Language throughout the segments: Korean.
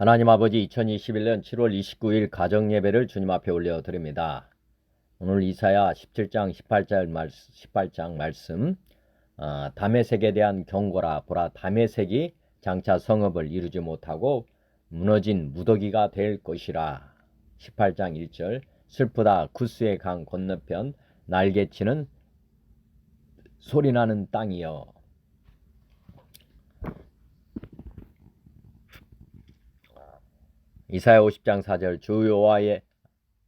하나님 아버지 2021년 7월 29일 가정예배를 주님 앞에 올려드립니다. 오늘 이사야 17장 18장 말씀 다메섹에 대한 경고라. 보라, 다메섹이 장차 성읍을 이루지 못하고 무너진 무더기가 될 것이라. 18장 1절 슬프다 구스의 강 건너편 날개치는 소리나는 땅이여. 이사야 50장 4절 주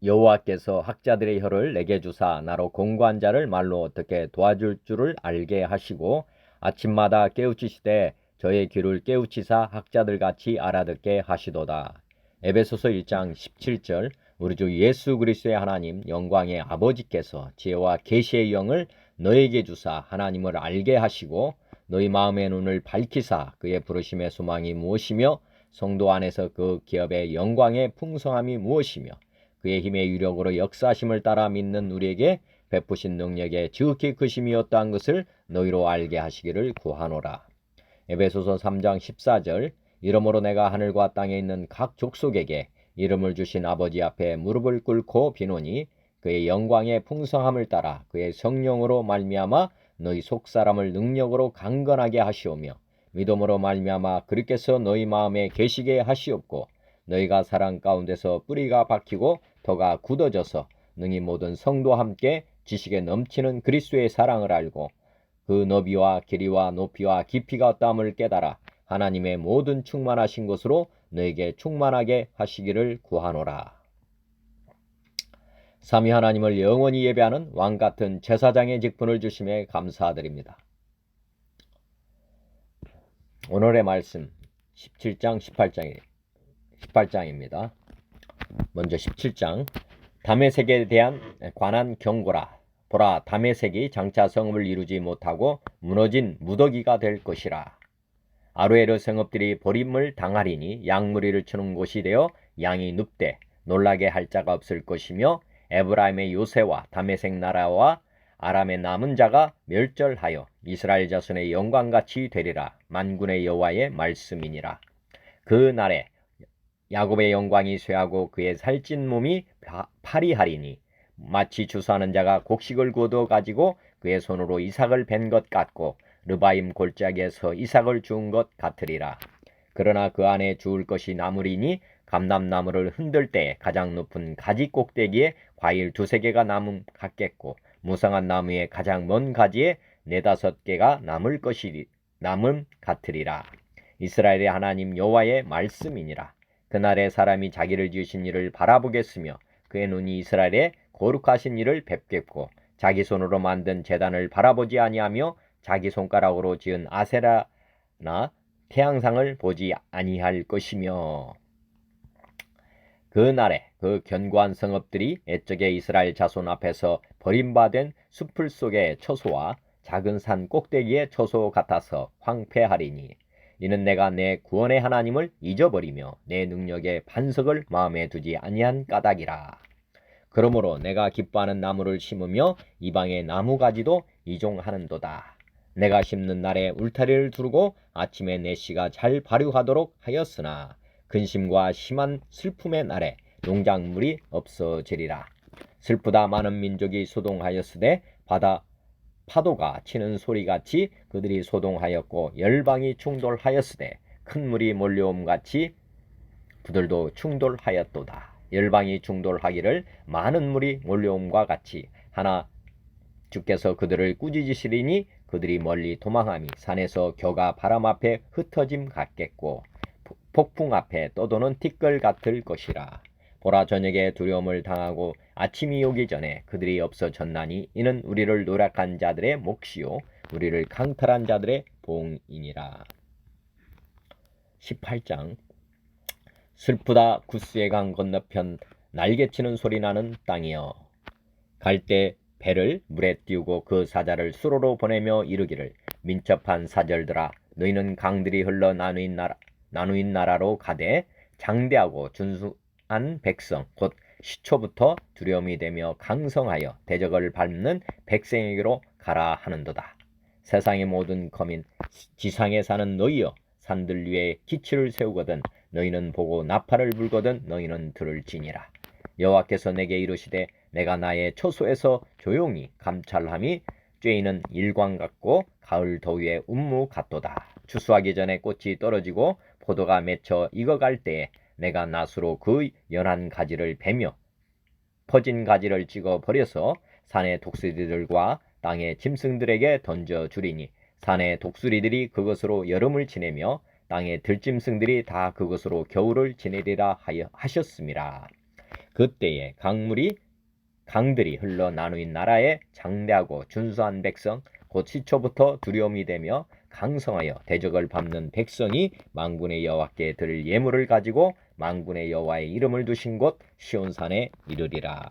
여호와께서 학자들의 혀를 내게 주사 나로 공고한 자를 말로 어떻게 도와줄 줄을 알게 하시고 아침마다 깨우치시되 저의 귀를 깨우치사 학자들같이 알아듣게 하시도다. 에베소서 1장 17절 우리 주 예수 그리스도의 하나님 영광의 아버지께서 지혜와 계시의 영을 너에게 주사 하나님을 알게 하시고 너희 마음의 눈을 밝히사 그의 부르심의 소망이 무엇이며 성도 안에서 그 기업의 영광의 풍성함이 무엇이며 그의 힘의 유력으로 역사하심을 따라 믿는 우리에게 베푸신 능력의 지극히 크심이 어떠한 것을 너희로 알게 하시기를 구하노라. 에베소서 3장 14절 이러므로 내가 하늘과 땅에 있는 각 족속에게 이름을 주신 아버지 앞에 무릎을 꿇고 비노니 그의 영광의 풍성함을 따라 그의 성령으로 말미암아 너희 속사람을 능력으로 강건하게 하시오며 믿음으로 말미암아 그리께서 너희 마음에 계시게 하시옵고 너희가 사랑 가운데서 뿌리가 박히고 터가 굳어져서 능히 모든 성도와 함께 지식에 넘치는 그리스도의 사랑을 알고 그 너비와 길이와 높이와 깊이가 어떠함을 깨달아 하나님의 모든 충만하신 것으로 너에게 충만하게 하시기를 구하노라. 삼위 하나님을 영원히 예배하는 왕같은 제사장의 직분을 주심에 감사드립니다. 오늘의 말씀 17장 18장입니다. 먼저 17장 다메섹에 관한 경고라. 보라, 다메섹이 장차 성읍을 이루지 못하고 무너진 무더기가 될 것이라. 아로에르 성읍들이 버림을 당하리니 양무리를 치는 곳이 되어 양이 눕되 놀라게 할 자가 없을 것이며 에브라임의 요새와 다메섹 나라와 아람의 남은 자가 멸절하여 이스라엘 자손의 영광같이 되리라. 만군의 여호와의 말씀이니라. 그 날에 야곱의 영광이 쇠하고 그의 살찐 몸이 파리하리니 마치 주수하는 자가 곡식을 거두어 가지고 그의 손으로 이삭을 벤 것 같고 르바임 골짜기에서 이삭을 주운 것 같으리라. 그러나 그 안에 주울 것이 나물이니 감람나무를 흔들 때 가장 높은 가지 꼭대기에 과일 2-3개가 남음 같겠고 무성한 나무의 가장 먼 가지에 4-5개가 남음 같으리라. 이스라엘의 하나님 여호와의 말씀이니라. 그날에 사람이 자기를 지으신 이를 바라보겠으며 그의 눈이 이스라엘의 거룩하신 이를 뵙겠고 자기 손으로 만든 제단을 바라보지 아니하며 자기 손가락으로 지은 아세라나 태양상을 보지 아니할 것이며 그 날에 그 견고한 성읍들이 옛적의 이스라엘 자손 앞에서 버림받은 숲풀 속의 처소와 작은 산 꼭대기의 처소 같아서 황폐하리니 이는 내가 내 구원의 하나님을 잊어버리며 내 능력의 반석을 마음에 두지 아니한 까닭이라. 그러므로 내가 기뻐하는 나무를 심으며 이방의 나무가지도 이종하는도다. 내가 심는 날에 울타리를 두르고 아침에 내 씨가 잘 발효하도록 하였으나 근심과 심한 슬픔의 날에 농작물이 없어지리라. 슬프다 많은 민족이 소동하였으되 파도가 치는 소리같이 그들이 소동하였고 열방이 충돌하였으되 큰 물이 몰려옴같이 그들도 충돌하였도다. 열방이 충돌하기를 많은 물이 몰려옴과 같이 하나 주께서 그들을 꾸짖으시리니 그들이 멀리 도망하니 산에서 겨가 바람 앞에 흩어짐 같겠고 폭풍 앞에 떠도는 티끌 같을 것이라. 보라, 저녁에 두려움을 당하고 아침이 오기 전에 그들이 없어졌나니 이는 우리를 노력한 자들의 몫이요 우리를 강탈한 자들의 봉이니라. 18장 슬프다 구스의 강 건너편 날개치는 소리 나는 땅이여. 갈 때 배를 물에 띄우고 그 사자를 수로로 보내며 이르기를 민첩한 사절들아 너희는 강들이 흘러 나누인 나라로 가되 장대하고 준수한 백성 곧 시초부터 두려움이 되며 강성하여 대적을 밟는 백성에게로 가라 하는도다. 세상의 모든 거민 지상에 사는 너희여 산들 위에 기치를 세우거든 너희는 보고 나팔을 불거든 너희는 들을지니라. 여호와께서 내게 이르시되 내가 나의 처소에서 조용히 감찰함이 쬐이는 일광 같고 가을 더위의 운무 같도다. 추수하기 전에 꽃이 떨어지고 포도가 맺혀 익어갈 때에 내가 낫으로 그 연한 가지를 베며 퍼진 가지를 찍어 버려서 산의 독수리들과 땅의 짐승들에게 던져 주리니 산의 독수리들이 그것으로 여름을 지내며 땅의 들짐승들이 다 그것으로 겨울을 지내리라 하셨음이라. 그때에 강들이 흘러 나누인 나라에 장대하고 준수한 백성 곧 시초부터 두려움이 되며 강성하여 대적을 밟는 백성이 만군의 여호와께 드릴 예물을 가지고 만군의 여호와의 이름을 두신 곳 시온산에 이르리라.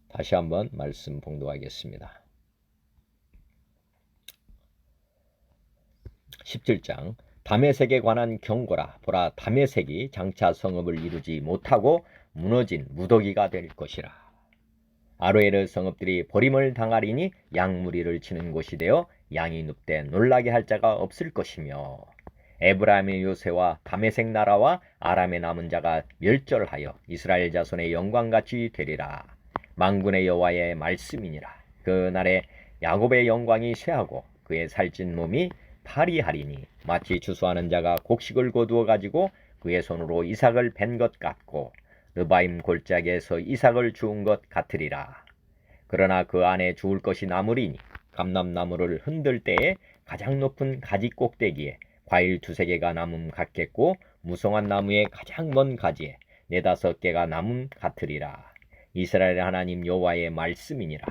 다시 한번 말씀 봉독하겠습니다. 17장 다메섹에 관한 경고라. 보라, 다메섹이 장차 성읍을 이루지 못하고 무너진 무더기가 될 것이라. 아로에르 성읍들이 버림을 당하리니 양무리를 치는 곳이 되어 양이 눕되 놀라게 할 자가 없을 것이며 에브라임의 요새와 다메섹 나라와 아람의 남은 자가 멸절하여 이스라엘 자손의 영광같이 되리라. 만군의 여호와의 말씀이니라. 그날에 야곱의 영광이 쇠하고 그의 살찐 몸이 파리하리니 마치 추수하는 자가 곡식을 거두어 가지고 그의 손으로 이삭을 벤 것 같고 르바임 골짜기에서 이삭을 주운 것 같으리라. 그러나 그 안에 주울 것이 남으리니 감람나무를 흔들 때에 가장 높은 가지 꼭대기에 과일 2-3개가 남음 같겠고 무성한 나무의 가장 먼 가지에 4-5개가 남음 같으리라. 이스라엘 하나님 여호와의 말씀이니라.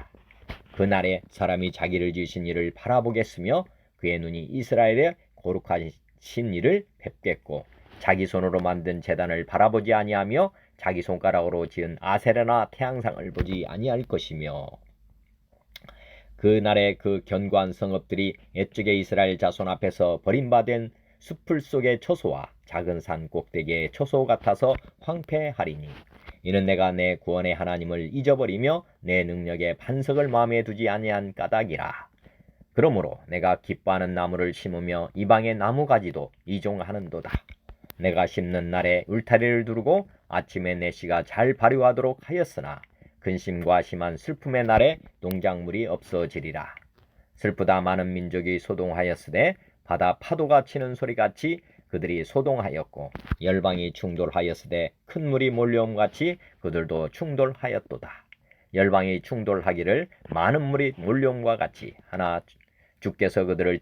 그날에 사람이 자기를 지으신 이를 바라보겠으며 그의 눈이 이스라엘의 거룩하신 이를 뵙겠고 자기 손으로 만든 제단을 바라보지 아니하며 자기 손가락으로 지은 아세라나 태양상을 보지 아니할 것이며 그날에 그 견고한 성읍들이 옛적의 이스라엘 자손 앞에서 버림받은 숲풀 속의 초소와 작은 산 꼭대기의 초소 같아서 황폐하리니 이는 내가 내 구원의 하나님을 잊어버리며 내 능력의 반석을 마음에 두지 아니한 까닭이라. 그러므로 내가 기뻐하는 나무를 심으며 이방의 나무가지도 이종하는도다. 내가 심는 날에 울타리를 두르고 아침에 내 씨가 잘 발효하도록 하였으나 근심과 심한 슬픔의 날에 농작물이 없어지리라. 슬프다 많은 민족이 소동하였으되 바다 파도가 치는 소리같이 그들이 소동하였고 열방이 충돌하였으되 큰 물이 몰려옴같이 그들도 충돌하였도다. 열방이 충돌하기를 많은 물이 몰려옴과 같이 하나 주께서 그들을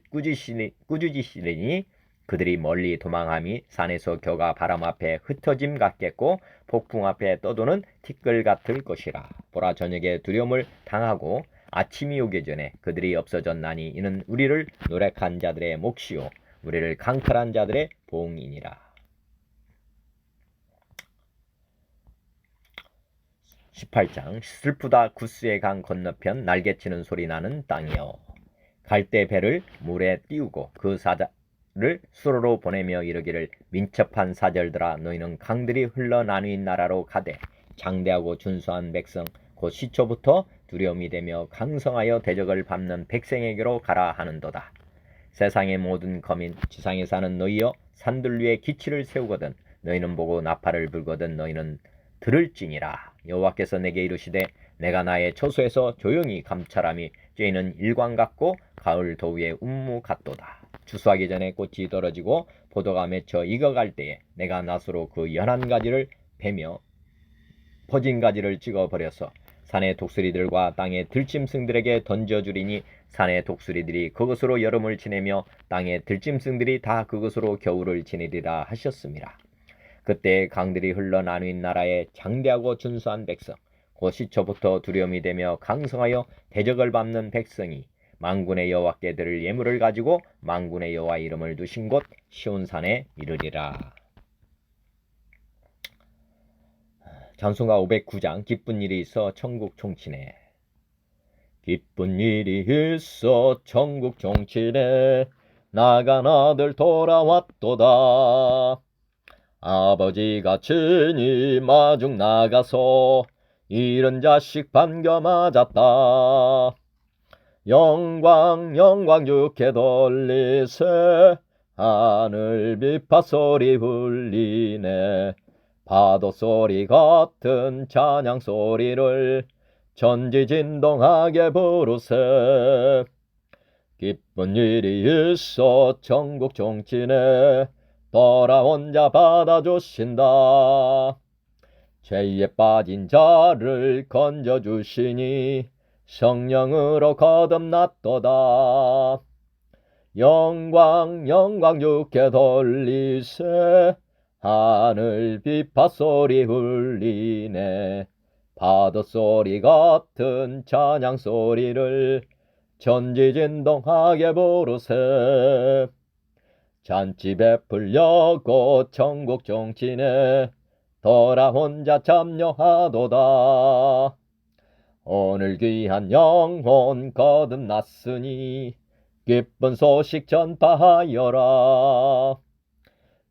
꾸짖으시리니 그들이 멀리 도망함이 산에서 겨가 바람 앞에 흩어짐 같겠고 폭풍 앞에 떠도는 티끌 같을 것이라. 보라, 저녁에 두려움을 당하고 아침이 오기 전에 그들이 없어졌나니 이는 우리를 노력한 자들의 몫이요 우리를 강탈한 자들의 보응이니라. 18장 슬프다 구스의 강 건너편 날개치는 소리 나는 땅이여. 갈대 배를 물에 띄우고 그 사자를 수로로 보내며 이르기를 민첩한 사절들아 너희는 강들이 흘러 나누인 나라로 가되 장대하고 준수한 백성 곧 시초부터 두려움이 되며 강성하여 대적을 밟는 백성에게로 가라 하는도다. 세상의 모든 거민 지상에 사는 너희여 산들 위에 기치를 세우거든 너희는 보고 나팔을 불거든 너희는 들을지니라. 여호와께서 내게 이르시되 내가 나의 처소에서 조용히 감찰함이 쬐이는 일광 같고 가을 더위의 운무 같도다. 추수하기 전에 꽃이 떨어지고 포도가 맺혀 익어갈 때에 내가 낫으로 그 연한 가지를 베며 퍼진 가지를 찍어 버려서 산의 독수리들과 땅의 들짐승들에게 던져주리니 산의 독수리들이 그것으로 여름을 지내며 땅의 들짐승들이 다 그것으로 겨울을 지내리라 하셨습니다. 그때 강들이 흘러 나누인 나라에 장대하고 준수한 백성 곧 시초부터 두려움이 되며 강성하여 대적을 밟는 백성이 만군의 여호와께 드릴 예물을 가지고 만군의 여호와 이름을 두신 곳 시온산에 이르리라. 찬송가 509장 기쁜 일이 있어 천국 총치네. 기쁜 일이 있어 천국 총치네. 나간 아들 돌아왔도다. 아버지가 친히 마중 나가서 이른 자식 반겨 맞았다. 영광 영광 주께 돌리세. 하늘 비파소리 울리네. 파도 소리 같은 찬양 소리를 전지진동하게 부르세. 기쁜 일이 있어 천국 종친에 돌아온 자 받아주신다. 죄에 빠진 자를 건져주시니 성령으로 거듭났도다. 영광 영광 주께 돌리세. 하늘 비파소리 울리네. 파도소리 같은 찬양 소리를 전지진동하게 부르세. 잔치 베풀려고 천국 종친에 돌아온 자 참여하도다. 오늘 귀한 영혼 거듭났으니 기쁜 소식 전파하여라.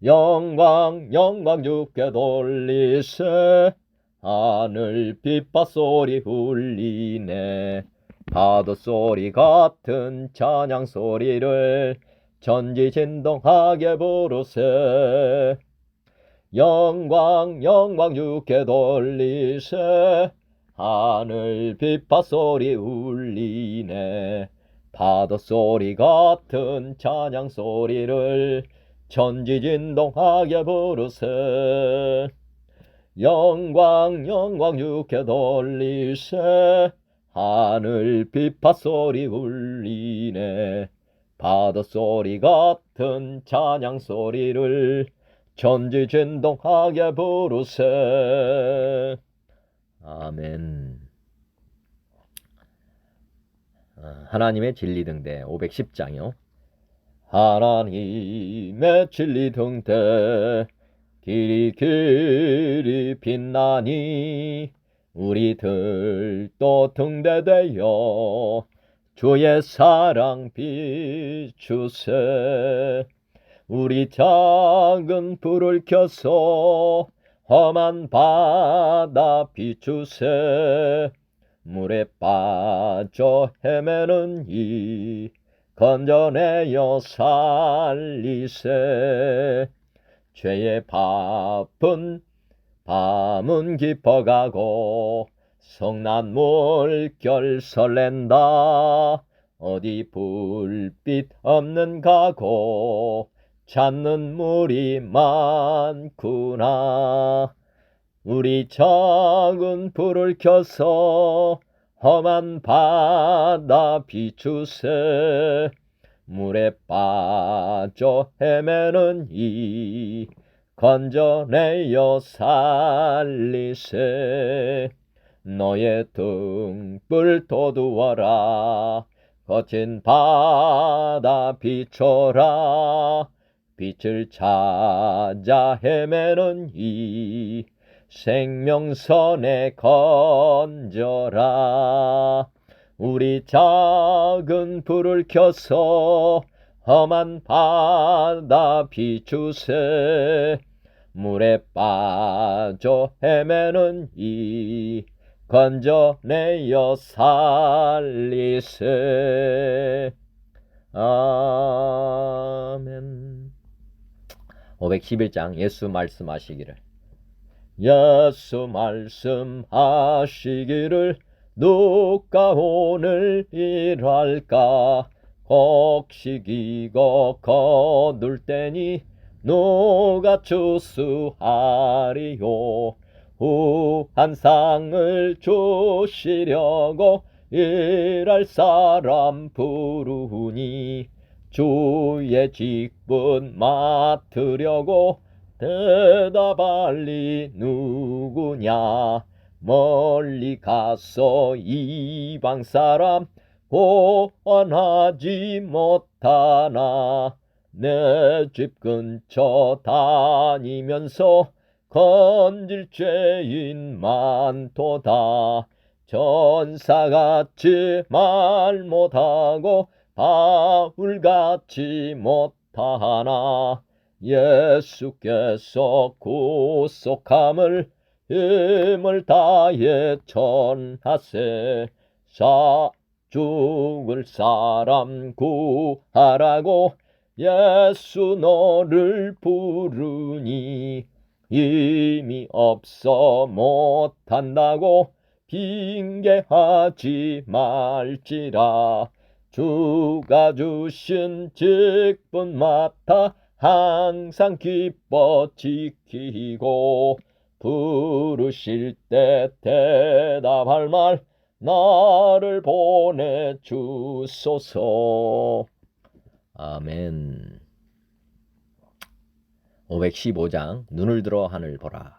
영광 영광 주께 돌리세. 하늘 빗바소리 울리네. 파도소리 같은 찬양 소리를 전지진동하게 부르세. 영광 영광 주께 돌리세. 하늘 빗바소리 울리네. 파도소리 같은 찬양 소리를 전지진동하게 부르세. 영광 영광 주께 돌리세. 하늘 빗바소리 울리네. 파도소리 같은 찬양 소리를 전지진동하게 부르세. 아멘. 하나님의 진리 등대 510장이요. 하나님의 진리 등대 길이 길이 빛나니 우리들도 등대되어 주의 사랑 비추세. 우리 작은 불을 켜서 험한 바다 비추세. 물에 빠져 헤매는 이 건져내어 살리세. 죄의 바쁜 밤은 깊어가고 성난 물결 설렌다. 어디 불빛 없는 가고 찾는 물이 많구나. 우리 작은 불을 켜서 험한 바다 비추세. 물에 빠져 헤매는 이 건져내어 살리세. 너의 등불 돋우어라. 거친 바다 비춰라. 빛을 찾아 헤매는 이 생명선에 건져라. 우리 작은 불을 켜서 험한 바다 비추세. 물에 빠져 헤매는 이 건져내어 살리세. 아멘. 511장 예수 말씀하시기를. 예수 말씀하시기를 누가 오늘 일할까. 곡식이고 거둘 때니 누가 추수하리요. 후한 상을 주시려고 일할 사람 부르니 주의 직분 맡으려고 대답할 리 누구냐. 멀리 가서 이방 사람 구원하지 못하나. 내 집 근처 다니면서 건질 죄인 많도다. 전사같이 말 못하고 바울같이 못하나. 예수께서 구속함을 힘을 다해 전하세. 죽을 사람 구하라고 예수 너를 부르니 힘이 없어 못한다고 핑계하지 말지라. 주가 주신 직분 맡아 항상 기뻐 지키고 부르실 때 대답할 말 나를 보내주소서. 아멘. 515장 눈을 들어 하늘 보라.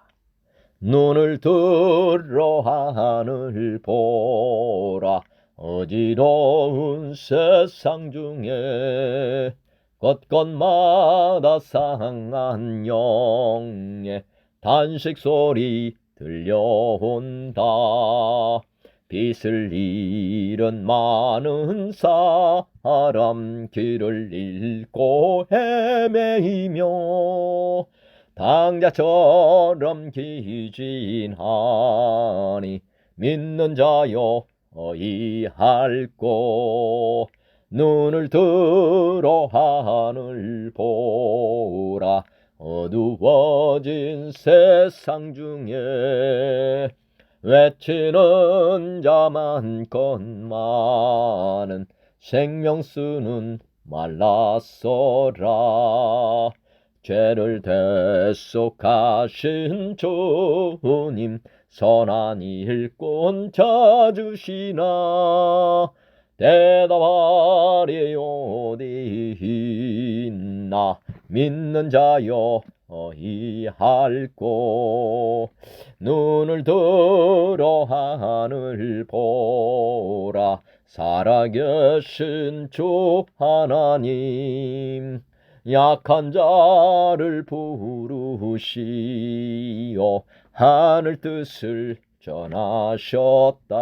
눈을 들어 하늘 보라. 어지러운 세상 중에 곳곳마다 상한 영의 단식 소리 들려온다. 빛을 잃은 많은 사람 길을 잃고 헤매이며 당자처럼 기진하니 믿는 자여 어이할꼬. 눈을 들어 하늘 보라. 어두워진 세상 중에 외치는 자 많건만은 생명수는 말랐어라. 죄를 대속하신 주님 선한 일꾼 찾으시나. 대답하리 어디 있나. 믿는 자여 어이할꼬. 눈을 들어 하늘 보라. 살아계신 주 하나님 약한 자를 부르시어 하늘 뜻을 전하셨다.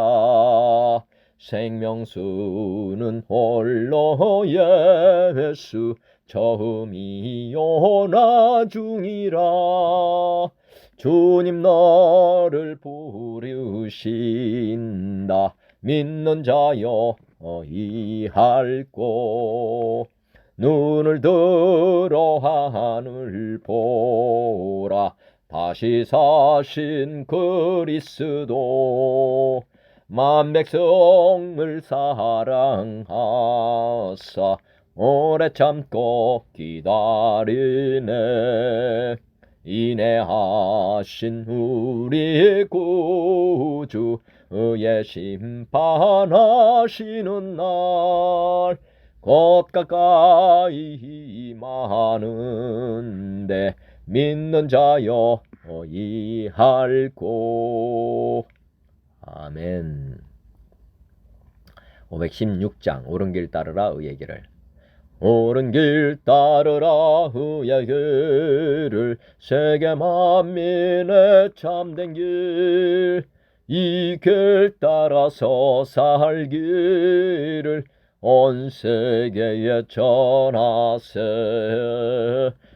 생명수는 홀로 예수 처음이요 나중이라. 주님 너를 부르신다. 믿는 자여 어이할꼬. 눈을 들어 하늘 보라. 다시 사신 그리스도 만 백성을 사랑하사 오래 참고 기다리네. 인내하신 우리 구주 의의 심판하시는 날 곧 가까이 임하는데 믿는 자여 어이할꼬. 아멘. 516장 옳은 길 따르라 의의 길을. 옳은 길 따르라 의의 길을. 세계 만민의 참된 길. 이 길 따라서 살기를 온 세계에 전하세.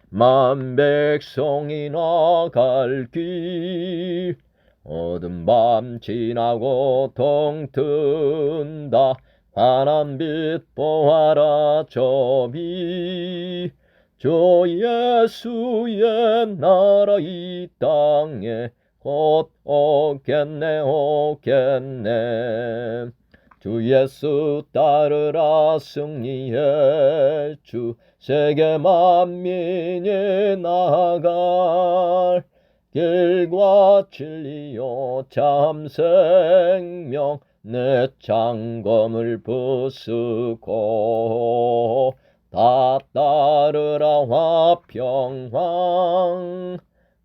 만 백성이 나갈 길. 어두운 밤 지나고 동튼다. 환한 빛 보아라 저 빛. 주 예수의 나라 이 땅에 곧 오겠네 오겠네. 주 예수 따르라 승리의 주. 세계 만민이 나아갈 길과 진리요 참 생명. 내 장검을 부수고 다 따르라 화평왕.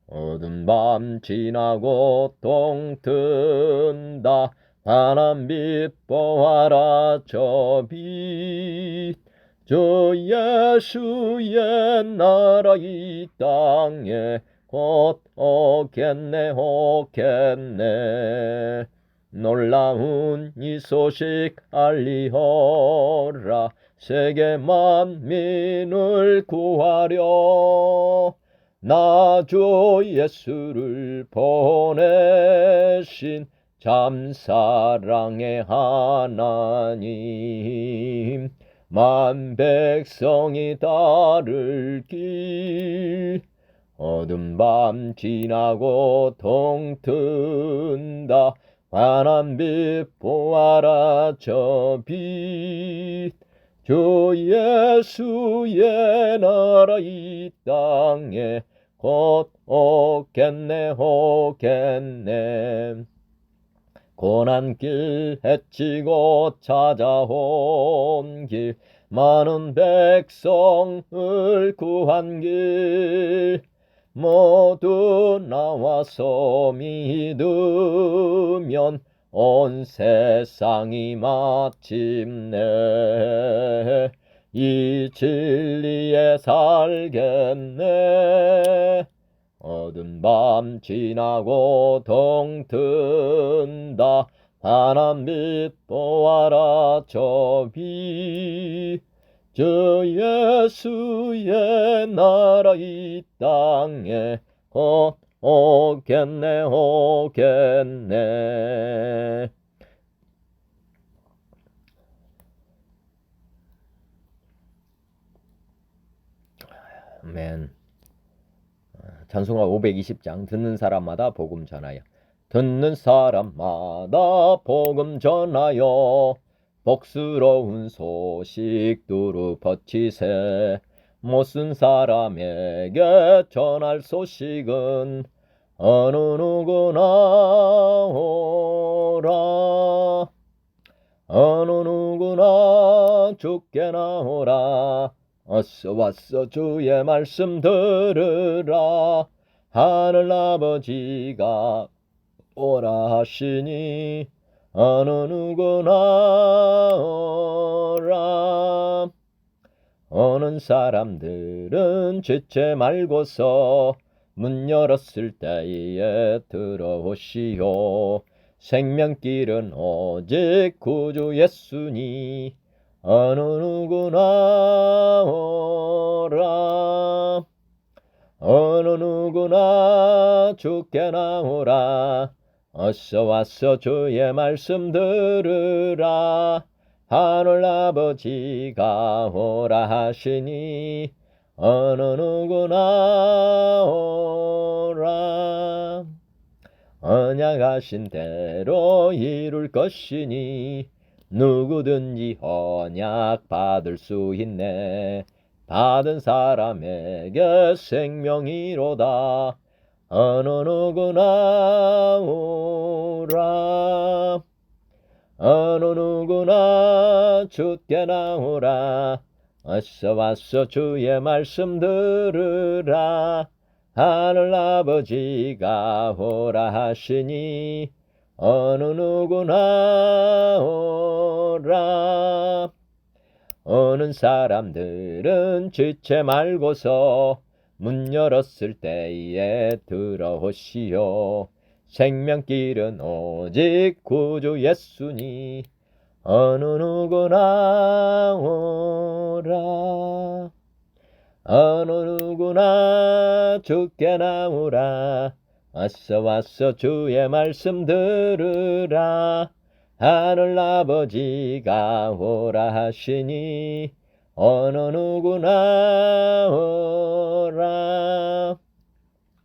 어두운 밤 지나고 동튼다. 환한 빛 보아라 저 빛. 주 예수의 나라 이 땅에 곧 오겠네 오겠네. 놀라운 이 소식 알리어라. 세계 만민을 구하려 나 주 예수를 보내신 참 사랑의 하나님. 만 백성이 따를 길 어두운 밤 지나고 동튼다 환한 빛 보아라 저 빛 주 예수의 나라 이 땅에 곧 오겠네 오겠네 고난길 헤치고 찾아온 길 많은 백성을 구한 길 모두 나와서 믿으면 온 세상이 마침내 이 진리에 살겠네 어두운 밤 지나고 동튼다 환한 빛 보아라 저 빛 주 예수의 나라 이 땅에 곧 오겠네 오겠네 아멘. 찬송가 520장 듣는 사람마다 복음 전하여 듣는 사람마다 복음 전하여 복스러운 소식 두루 퍼치세 못쓴 사람에게 전할 소식은 어느 누구나 오라 어느 누구나 주께 나오라 어서 왔어 주의 말씀 들으라 하늘 아버지가 오라 하시니 어느 누구나 오라 오는 사람들은 지체 말고서 문 열었을 때에 들어오시오 생명길은 오직 구주 예수니 어느 누구나 오라 어느 누구나 주께 나오라 어서 와서 주의 말씀 들으라 하늘 아버지가 오라 하시니 어느 누구나 오라 언약하신 대로 이룰 것이니 누구든지 언약 받을 수 있네 받은 사람에게 생명이로다 어느 누구나 오라 어느 누구나 주께 나오라 어서 와서 주의 말씀 들으라 하늘 아버지가 오라 하시니 어느 누구나 오라 오는 사람들은 지체 말고서 문 열었을 때에 들어오시오 생명길은 오직 구주 예수니 어느 누구나 오라 어느 누구나 주께 나오라 어서 와서 주의 말씀 들으라 하늘 아버지가 오라 하시니 어느 누구나 오라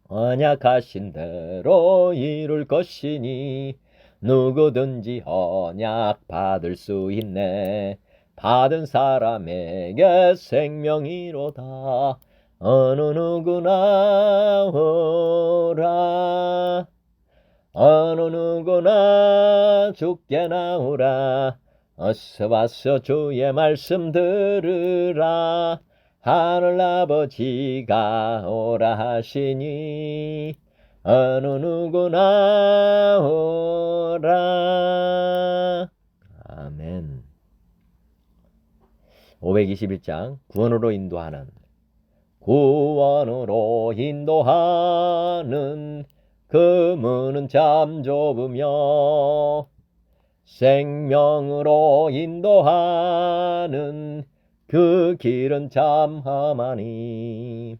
언약하신 대로 이룰 것이니 누구든지 언약 받을 수 있네 받은 사람에게 생명이로다 어느 누구나 오라 어느 누구나 주께 나오라 어서 와서 주의 말씀 들으라 하늘 아버지가 오라 하시니 어느 누구나 오라 아멘 521장 구원으로 인도하는 그 문은 참 좁으며 생명으로 인도하는 그 길은 참 험하니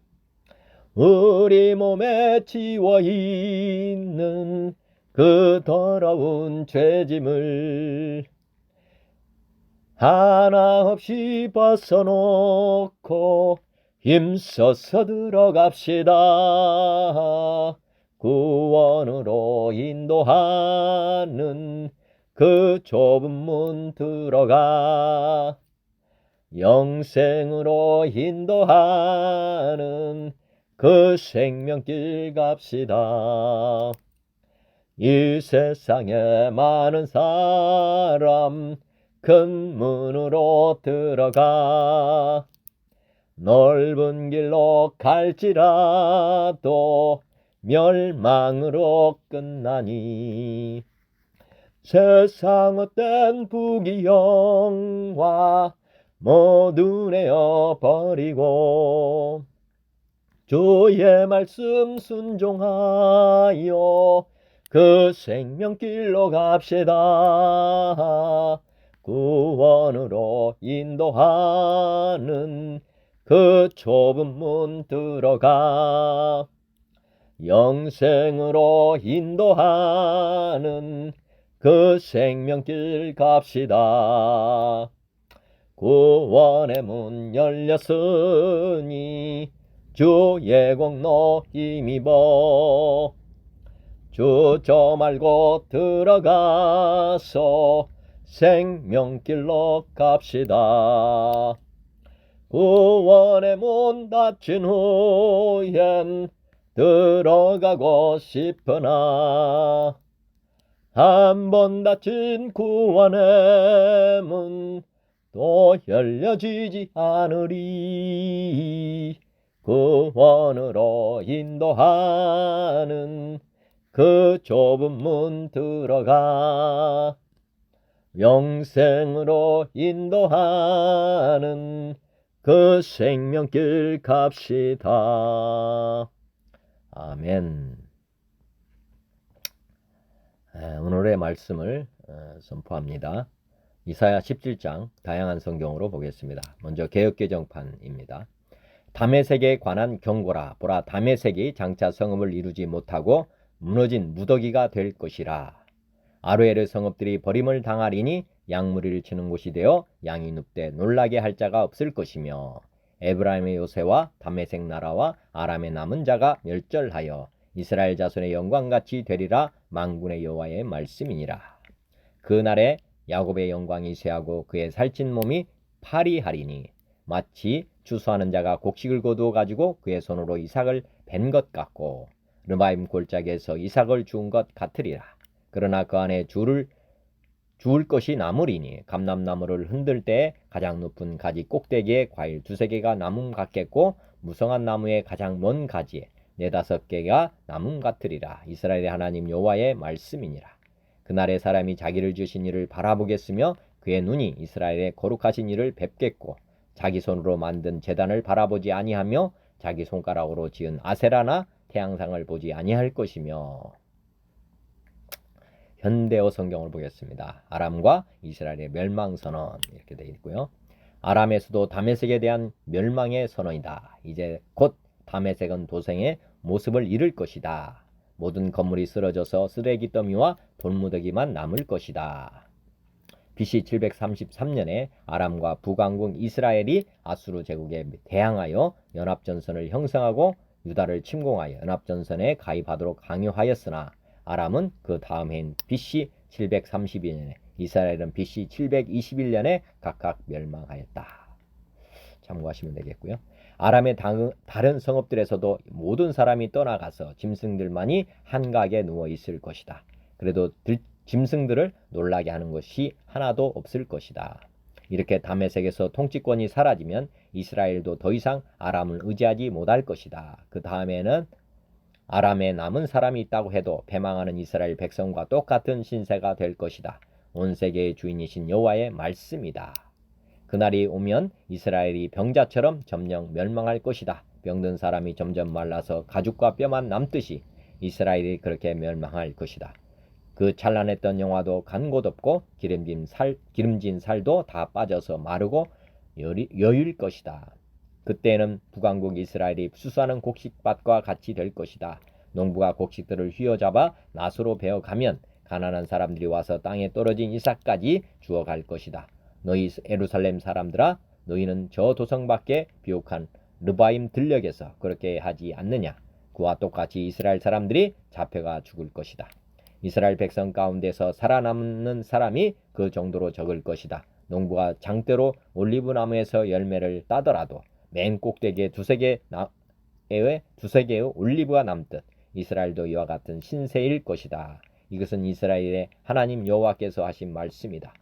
우리 몸에 지워 있는 그 더러운 죄짐을 하나 없이 벗어놓고 힘써서 들어갑시다. 구원으로 인도하는 그 좁은 문 들어가 영생으로 인도하는 그 생명길 갑시다. 이 세상에 많은 사람 큰 문으로 들어가 넓은 길로 갈지라도 멸망으로 끝나니 세상 헛된 부귀영화 모두 내어버리고 주의 말씀 순종하여 그 생명길로 갑시다. 구원으로 인도하는 그 좁은 문 들어가 영생으로 인도하는 그 생명길 갑시다. 구원의 문 열렸으니 주 예공로 힘입어 주 저 말고 들어가서 생명길로 갑시다. 구원의 문 닫힌 후엔 들어가고 싶으나 한 번 닫힌 구원의 문 또 열려지지 않으리. 구원으로 인도하는 그 좁은 문 들어가 영생으로 인도하는 그 생명길 갑시다. 아멘. 오늘의 말씀을 선포합니다. 이사야 17장 다양한 성경으로 보겠습니다. 먼저 개역개정판입니다. 다메섹에 관한 경고라. 보라, 다메섹이 장차 성읍을 이루지 못하고 무너진 무더기가 될 것이라. 아로에르 성읍들이 버림을 당하리니 양무리를 치는 곳이 되어 양이 눕되 놀라게 할 자가 없을 것이며 에브라임의 요새와 다메섹 나라와 아람의 남은 자가 멸절하여 이스라엘 자손의 영광같이 되리라. 만군의 여호와의 말씀이니라. 그날에 야곱의 영광이 쇠하고 그의 살찐 몸이 파리하리니 마치 추수하는 자가 곡식을 거두어 가지고 그의 손으로 이삭을 벤 것 같고 르바임 골짜기에서 이삭을 주운 것 같으리라. 그러나 그 안에 주울 것이 남으리니 감람나무를 흔들 때에 가장 높은 가지 꼭대기에 과일 2-3개가 남음 같겠고 무성한 나무의 가장 먼 가지에 4-5개가 남음 같으리라. 이스라엘의 하나님 여호와의 말씀이니라. 그날에 사람이 자기를 지으신 이를 바라보겠으며 그의 눈이 이스라엘의 거룩하신 이를 뵙겠고 자기 손으로 만든 제단을 바라보지 아니하며 자기 손가락으로 지은 아세라나 태양상을 보지 아니할 것이며. 현대어 성경을 보겠습니다. 아람과 이스라엘의 멸망 선언 이렇게 되어 있고요. 아람의 수도 다메섹에 대한 멸망의 선언이다. 이제 곧 다메섹은 도생의 모습을 잃을 것이다. 모든 건물이 쓰러져서 쓰레기 더미와 돌무더기만 남을 것이다. BC 733년에 아람과 북왕국 이스라엘이 아수르 제국에 대항하여 연합전선을 형성하고 유다를 침공하여 연합전선에 가입하도록 강요하였으나 아람은 그 다음 해인 BC 732년에 이스라엘은 BC 721년에 각각 멸망하였다. 참고하시면 되겠고요. 아람의 다른 성읍들에서도 모든 사람이 떠나가서 짐승들만이 한가하게 누워 있을 것이다. 그래도 짐승들을 놀라게 하는 것이 하나도 없을 것이다. 이렇게 다메섹에서 통치권이 사라지면 이스라엘도 더 이상 아람을 의지하지 못할 것이다. 그 다음에는 아람에 남은 사람이 있다고 해도 패망하는 이스라엘 백성과 똑같은 신세가 될 것이다. 온 세계의 주인이신 여호와의 말씀이다. 그날이 오면 이스라엘이 병자처럼 점령 멸망할 것이다. 병든 사람이 점점 말라서 가죽과 뼈만 남듯이 이스라엘이 그렇게 멸망할 것이다. 그 찬란했던 영화도 간 곳 없고 기름진 살도 다 빠져서 마르고 여유일 것이다. 그때는 북왕국 이스라엘이 수수하는 곡식밭과 같이 될 것이다. 농부가 곡식들을 휘어잡아 낫으로 베어가면 가난한 사람들이 와서 땅에 떨어진 이삭까지 주워갈 것이다. 너희 예루살렘 사람들아, 너희는 저 도성밖에 비옥한 르바임 들녘에서 그렇게 하지 않느냐. 그와 똑같이 이스라엘 사람들이 잡혀가 죽을 것이다. 이스라엘 백성 가운데서 살아남는 사람이 그 정도로 적을 것이다. 농부가 장대로 올리브 나무에서 열매를 따더라도 맨 꼭대기에 두세 개의 올리브가 남듯 이스라엘도 이와 같은 신세일 것이다. 이것은 이스라엘의 하나님 여호와께서 하신 말씀이다.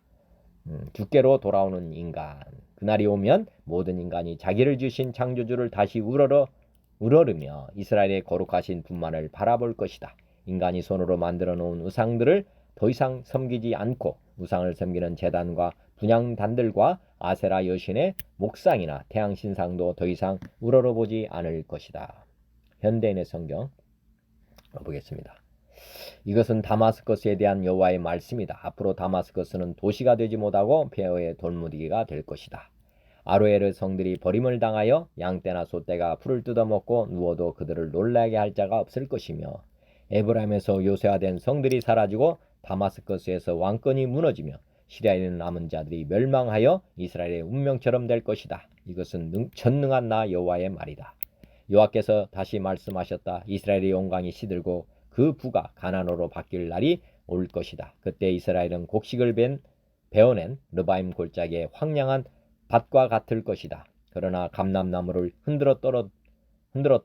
주께로 돌아오는 인간. 그날이 오면 모든 인간이 자기를 주신 창조주를 다시 우러르며 이스라엘의 거룩하신 분만을 바라볼 것이다. 인간이 손으로 만들어 놓은 우상들을 더 이상 섬기지 않고 우상을 섬기는 제단과 분향단들과 아세라 여신의 목상이나 태양신상도 더 이상 우러러보지 않을 것이다. 현대인의 성경 보겠습니다. 이것은 다마스커스에 대한 여호와의 말씀이다. 앞으로 다마스커스는 도시가 되지 못하고 폐허의 돌무더기가 될 것이다. 아로에르 성들이 버림을 당하여 양떼나 소떼가 풀을 뜯어먹고 누워도 그들을 놀라게 할 자가 없을 것이며 에브라임에서 요새화된 성들이 사라지고 다마스커스에서 왕권이 무너지며 시리아에 남은 자들이 멸망하여 이스라엘의 운명처럼 될 것이다. 이것은 전능한 나 여호와의 말이다. 여호와께서 다시 말씀하셨다. 이스라엘의 영광이 시들고 그 부가 가나안으로 바뀔 날이 올 것이다. 그때 이스라엘은 곡식을 베어낸 르바임 골짜기의 황량한 밭과 같을 것이다. 그러나 감람나무를 흔들어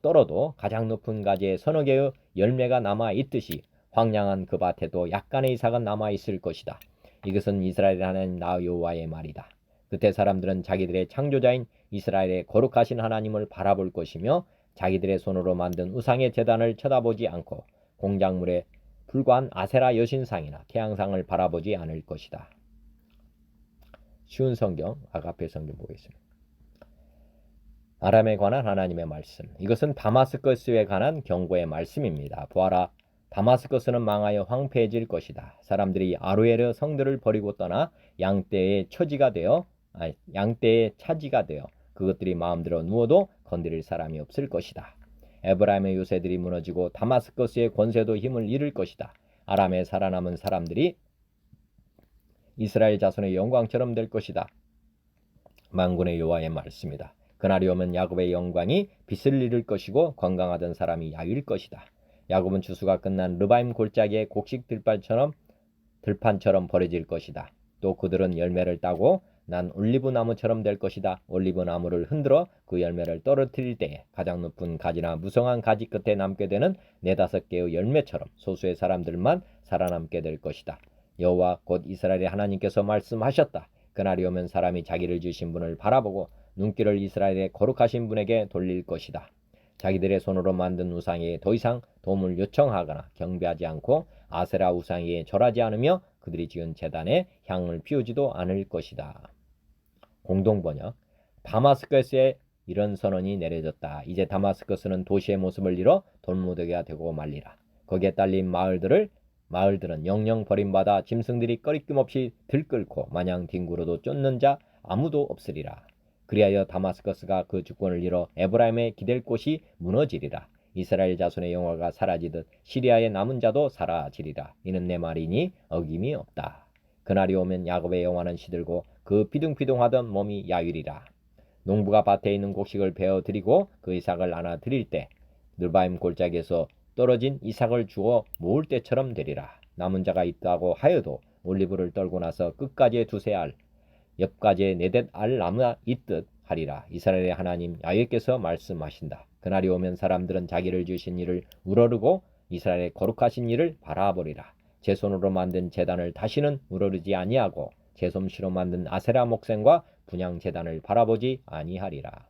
떨어도 가장 높은 가지에 서너 개의 열매가 남아 있듯이 황량한 그 밭에도 약간의 이삭은 남아 있을 것이다. 이것은 이스라엘 하나님 나 여호와의 말이다. 그때 사람들은 자기들의 창조자인 이스라엘의 거룩하신 하나님을 바라볼 것이며 자기들의 손으로 만든 우상의 제단을 쳐다보지 않고 공작물에 불과한 아세라 여신상이나 태양상을 바라보지 않을 것이다. 쉬운 성경, 아가페 성경 보겠습니다. 아람에 관한 하나님의 말씀. 이것은 다마스커스에 관한 경고의 말씀입니다. 보아라, 다마스커스는 망하여 황폐해질 것이다. 사람들이 아로에르 성들을 버리고 떠나 양떼의 차지가 되어 그것들이 마음대로 누워도 건드릴 사람이 없을 것이다. 에브라임의 요새들이 무너지고 다마스커스의 권세도 힘을 잃을 것이다. 아람에 살아남은 사람들이 이스라엘 자손의 영광처럼 될 것이다. 만군의 여호와의 말씀이다. 그날이 오면 야곱의 영광이 빛을 잃을 것이고 건강하던 사람이 야위일 것이다. 야곱은 추수가 끝난 르바임 골짜기의 곡식 들판처럼 버려질 것이다. 또 그들은 열매를 따고 난 올리브 나무처럼 될 것이다. 올리브 나무를 흔들어 그 열매를 떨어뜨릴 때에 가장 높은 가지나 무성한 가지 끝에 남게 되는 4-5개의 열매처럼 소수의 사람들만 살아남게 될 것이다. 여호와 곧 이스라엘의 하나님께서 말씀하셨다. 그날이 오면 사람이 자기를 주신 분을 바라보고 눈길을 이스라엘의 거룩하신 분에게 돌릴 것이다. 자기들의 손으로 만든 우상에 더 이상 도움을 요청하거나 경배하지 않고 아세라 우상에 절하지 않으며 그들이 지은 제단에 향을 피우지도 않을 것이다. 공동번역. 다마스커스에 이런 선언이 내려졌다. 이제 다마스커스는 도시의 모습을 잃어 돌무더기가 되고 말리라. 거기에 딸린 마을들은 영영 버림받아 짐승들이 꺼리낌 없이 들끓고 마냥 뒹굴어도 쫓는 자 아무도 없으리라. 그리하여 다마스커스가 그 주권을 잃어 에브라임에 기댈 곳이 무너지리라. 이스라엘 자손의 영화가 사라지듯 시리아의 남은 자도 사라지리라. 이는 내 말이니 어김이 없다. 그날이 오면 야곱의 영화는 시들고 그 비둥비둥하던 몸이 야위리라. 농부가 밭에 있는 곡식을 베어들이고 그 이삭을 안아 드릴 때 르바임 골짜기에서 떨어진 이삭을 주어 모을 때처럼 되리라. 남은 자가 있다고 하여도 올리브를 떨고 나서 끝까지의 2-3알 옆가지에 4-5알 남아 있듯 하리라. 이스라엘의 하나님 야훼께서 말씀하신다. 그날이 오면 사람들은 자기를 주신 이를 우러르고 이스라엘의 거룩하신 이를 바라보리라. 제 손으로 만든 제단을 다시는 우러르지 아니하고 제 솜씨로 만든 아세라 목생과 분향 제단을 바라보지 아니하리라.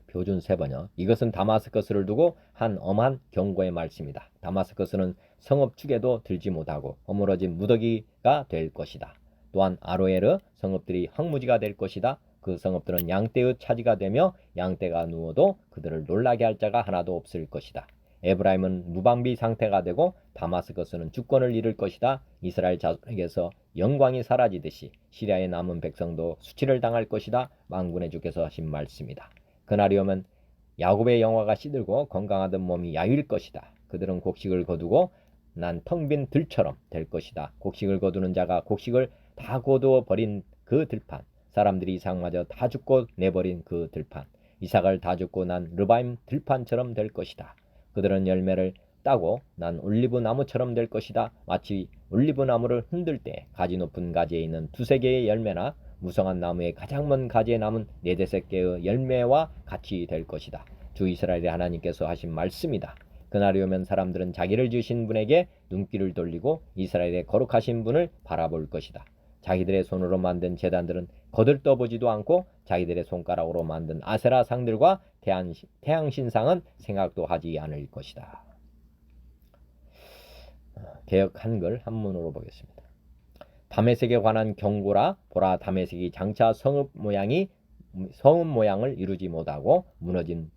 표준 세번역. 이것은 다마스커스를 두고 한 엄한 경고의 말씀이다. 다마스커스는 성읍 축에도 들지 못하고 허물어진 무더기가 될 것이다. 또한 아로에르 성읍들이 황무지가 될 것이다. 그 성읍들은 양떼의 차지가 되며 양떼가 누워도 그들을 놀라게 할 자가 하나도 없을 것이다. 에브라임은 무방비 상태가 되고 다마스커스는 주권을 잃을 것이다. 이스라엘 자손에게서 영광이 사라지듯이 시리아의 남은 백성도 수치를 당할 것이다. 만군의 주께서 하신 말씀이다. 그날이 오면 야곱의 영화가 시들고 건강하던 몸이 야위일 것이다. 그들은 곡식을 거두고 난 텅 빈 들처럼 될 것이다. 곡식을 거두는 자가 곡식을 다 거두어 버린 그 들판, 사람들이 이삭마저 다 죽고 내버린 그 들판, 이삭을 다 죽고 난 르바임 들판처럼 될 것이다. 그들은 열매를 따고 난 올리브 나무처럼 될 것이다. 마치 올리브 나무를 흔들 때 가지 높은 가지에 있는 두세 개의 열매나 무성한 나무의 가장 먼 가지에 남은 네다섯 개의 열매와 같이 될 것이다. 주 이스라엘의 하나님께서 하신 말씀이다. 그날이 오면 사람들은 자기를 지으신 분에게 눈길을 돌리고 이스라엘의 거룩하신 분을 바라볼 것이다. 자기들의 손으로 만든 제단들은 거들떠보지도 않고 자기들의 손가락으로 만든 아세라 상들과 태양신상은 생각도 하지 않을 것이다. 개역 한글 한문으로 보겠습니다. 다메섹에 관한 경고라. 보라, 다메섹이 장차 성읍 모양을 이루지 못하고 무너진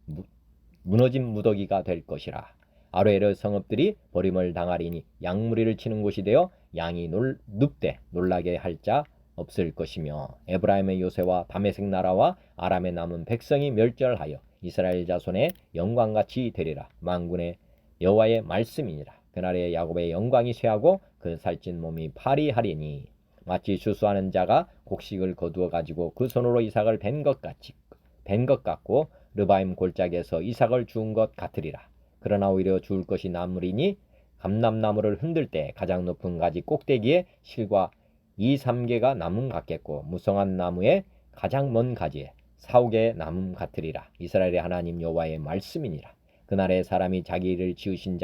무더기가 될 것이라. 아로에르 성읍들이 버림을 당하리니 양무리를 치는 곳이 되어 양이 눕되 놀라게 할 자 없을 것이며, 에브라임의 요새와 다메섹 나라와 아람의 남은 백성이 멸절하여 이스라엘 자손의 영광같이 되리라. 만군의 여호와의 말씀이니라. 그날에 야곱의 영광이 쇠하고 그 살찐 몸이 파리하리니, 마치 추수하는 자가 곡식을 거두어 가지고 그 손으로 이삭을 벤 것 같고 르바임 골짜기에서 이삭을 주운 것 같으리라. 그러나 오히려 주울 것이 나무리니 감람나무를 흔들 때 가장 높은 가지 꼭대기에 실과 2-3개가 남음 같겠고 무성한 나무의 가장 먼 가지에 4-5개의 남음 같으리라. 이스라엘의 하나님 여호와의 말씀이니라. 그날에 사람이 자기를 지으신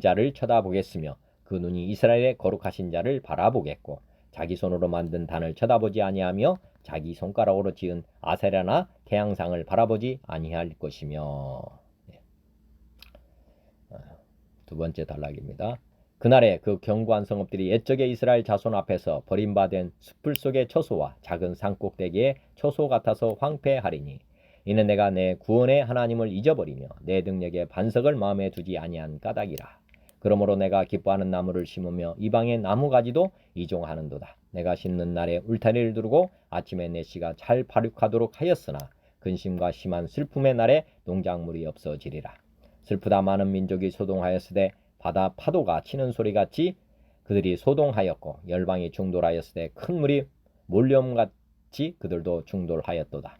자를 쳐다보겠으며 그 눈이 이스라엘의 거룩하신 자를 바라보겠고, 자기 손으로 만든 단을 쳐다보지 아니하며 자기 손가락으로 지은 아세라나 태양상을 바라보지 아니할 것이며. 두 번째 단락입니다. 그날에 그 견고한 성읍들이 옛적의 이스라엘 자손 앞에서 버림받은 숲풀 속의 초소와 작은 산꼭대기의 초소 같아서 황폐하리니, 이는 내가 내 구원의 하나님을 잊어버리며 내 능력의 반석을 마음에 두지 아니한 까닭이라. 그러므로 내가 기뻐하는 나무를 심으며 이방의 나무가지도 이종하는도다. 내가 심는 날에 울타리를 두르고 아침에 내 씨가 잘 발육하도록 하였으나 근심과 심한 슬픔의 날에 농작물이 없어지리라. 슬프다. 많은 민족이 소동하였으되 바다 파도가 치는 소리같이 그들이 소동하였고, 열방이 충돌하였으되 큰 물이 몰려옴같이 그들도 충돌하였도다.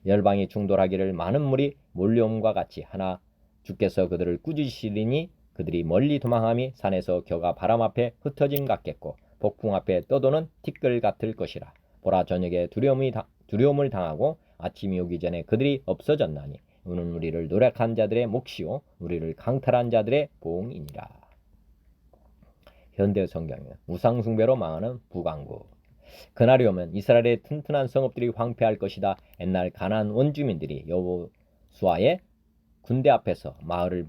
열방이 충돌하기를 많은 물이 몰려옴과 같이 하나 주께서 그들을 꾸짖으시리니, 그들이 멀리 도망함이 산에서 겨가 바람 앞에 흩어짐 같겠고 폭풍 앞에 떠도는 티끌 같을 것이라. 보라, 저녁에 두려움을 당하고 아침이 오기 전에 그들이 없어졌나니, 이는 우리를 노력한 자들의 몫이요 우리를 강탈한 자들의 보응이니라. 현대 성경은 우상 숭배로 망하는 북왕국. 그날이 오면 이스라엘의 튼튼한 성읍들이 황폐할 것이다. 옛날 가나안 원주민들이 여호수아의 군대 앞에서 마을을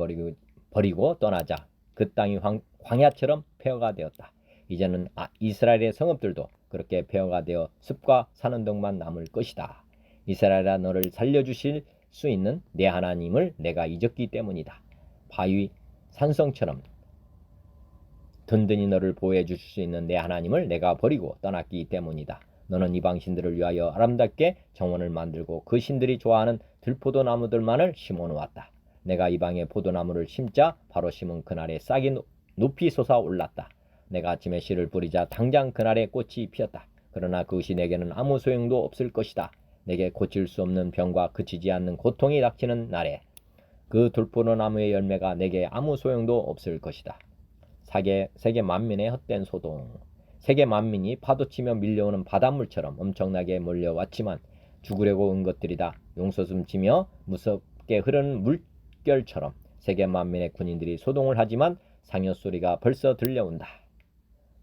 버리고 떠나자 그 땅이 광야처럼 폐허가 되었다. 이제는 이스라엘의 성읍들도 그렇게 폐허가 되어 숲과 사는 동만 남을 것이다. 이스라엘아, 너를 살려주실 수 있는 내 하나님을 내가 잊었기 때문이다. 바위 산성처럼 든든히 너를 보호해 주실 수 있는 내 하나님을 내가 버리고 떠났기 때문이다. 너는 이방 신들을 위하여 아름답게 정원을 만들고 그 신들이 좋아하는 들포도 나무들만을 심어 놓았다. 내가 이방의 포도나무를 심자 바로 심은 그날에 싹이 높이 솟아올랐다. 내가 아침에 씨를 뿌리자 당장 그날에 꽃이 피었다. 그러나 그것이 내게는 아무 소용도 없을 것이다. 내게 고칠 수 없는 병과 그치지 않는 고통이 닥치는 날에 그 들포도나무의 열매가 내게 아무 소용도 없을 것이다. 세계 만민의 헛된 소동. 세계 만민이 파도치며 밀려오는 바닷물처럼 엄청나게 몰려왔지만 죽으려고 온 것들이다. 용솟음치며 무섭게 흐르는 물결처럼 세계 만민의 군인들이 소동을 하지만 상여소리가 벌써 들려온다.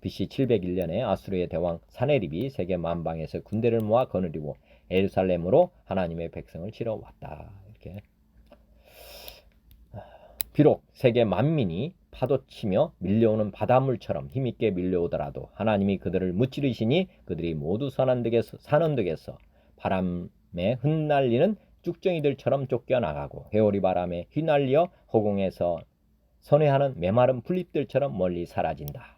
BC 701년에 아수르의 대왕 사네립이 세계 만방에서 군대를 모아 거느리고 예루살렘으로 하나님의 백성을 치러 왔다. 이렇게. 비록 세계 만민이 파도치며 밀려오는 바닷물처럼 힘있게 밀려오더라도 하나님이 그들을 무찌르시니 그들이 모두 산언덕에서 바람에 흩날리는 쭉정이들처럼 쫓겨나가고 회오리 바람에 휘날려 허공에서 선회하는 메마른 풀잎들처럼 멀리 사라진다.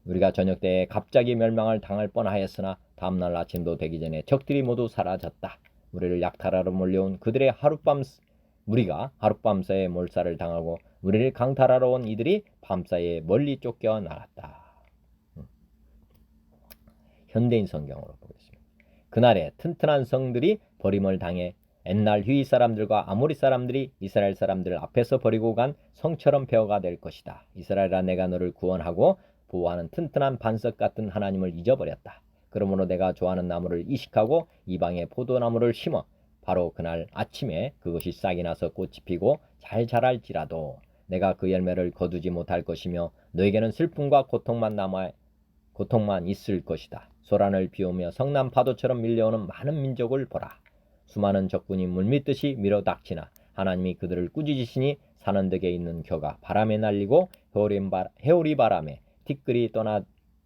우리가 저녁때에 갑자기 멸망을 당할 뻔하였으나 다음날 아침도 되기 전에 적들이 모두 사라졌다. 우리를 약탈하러 몰려온 그들의 하룻밤 무리가 하룻밤사이에 몰살을 당하고 우리를 강탈하러 온 이들이 밤사이에 멀리 쫓겨나갔다. 현대인 성경으로 보겠습니다. 그날에 튼튼한 성들이 버림을 당해 옛날 휘 사람들과 아모리 사람들이 이스라엘 사람들 앞에서 버리고 간 성처럼 폐허가 될 것이다. 이스라엘아, 내가 너를 구원하고 보호하는 튼튼한 반석 같은 하나님을 잊어버렸다. 그러므로 내가 좋아하는 나무를 이식하고 이방의 포도나무를 심어 바로 그날 아침에 그것이 싹이 나서 꽃이 피고 잘 자랄지라도 내가 그 열매를 거두지 못할 것이며 너에게는 슬픔과 고통만 있을 것이다. 소란을 비우며 성난 파도처럼 밀려오는 많은 민족을 보라. 수많은 적군이 물밀듯이 밀어닥치나 하나님이 그들을 꾸짖으시니 사는 덕에 있는 겨가 바람에 날리고 해오리 바람에 티끌이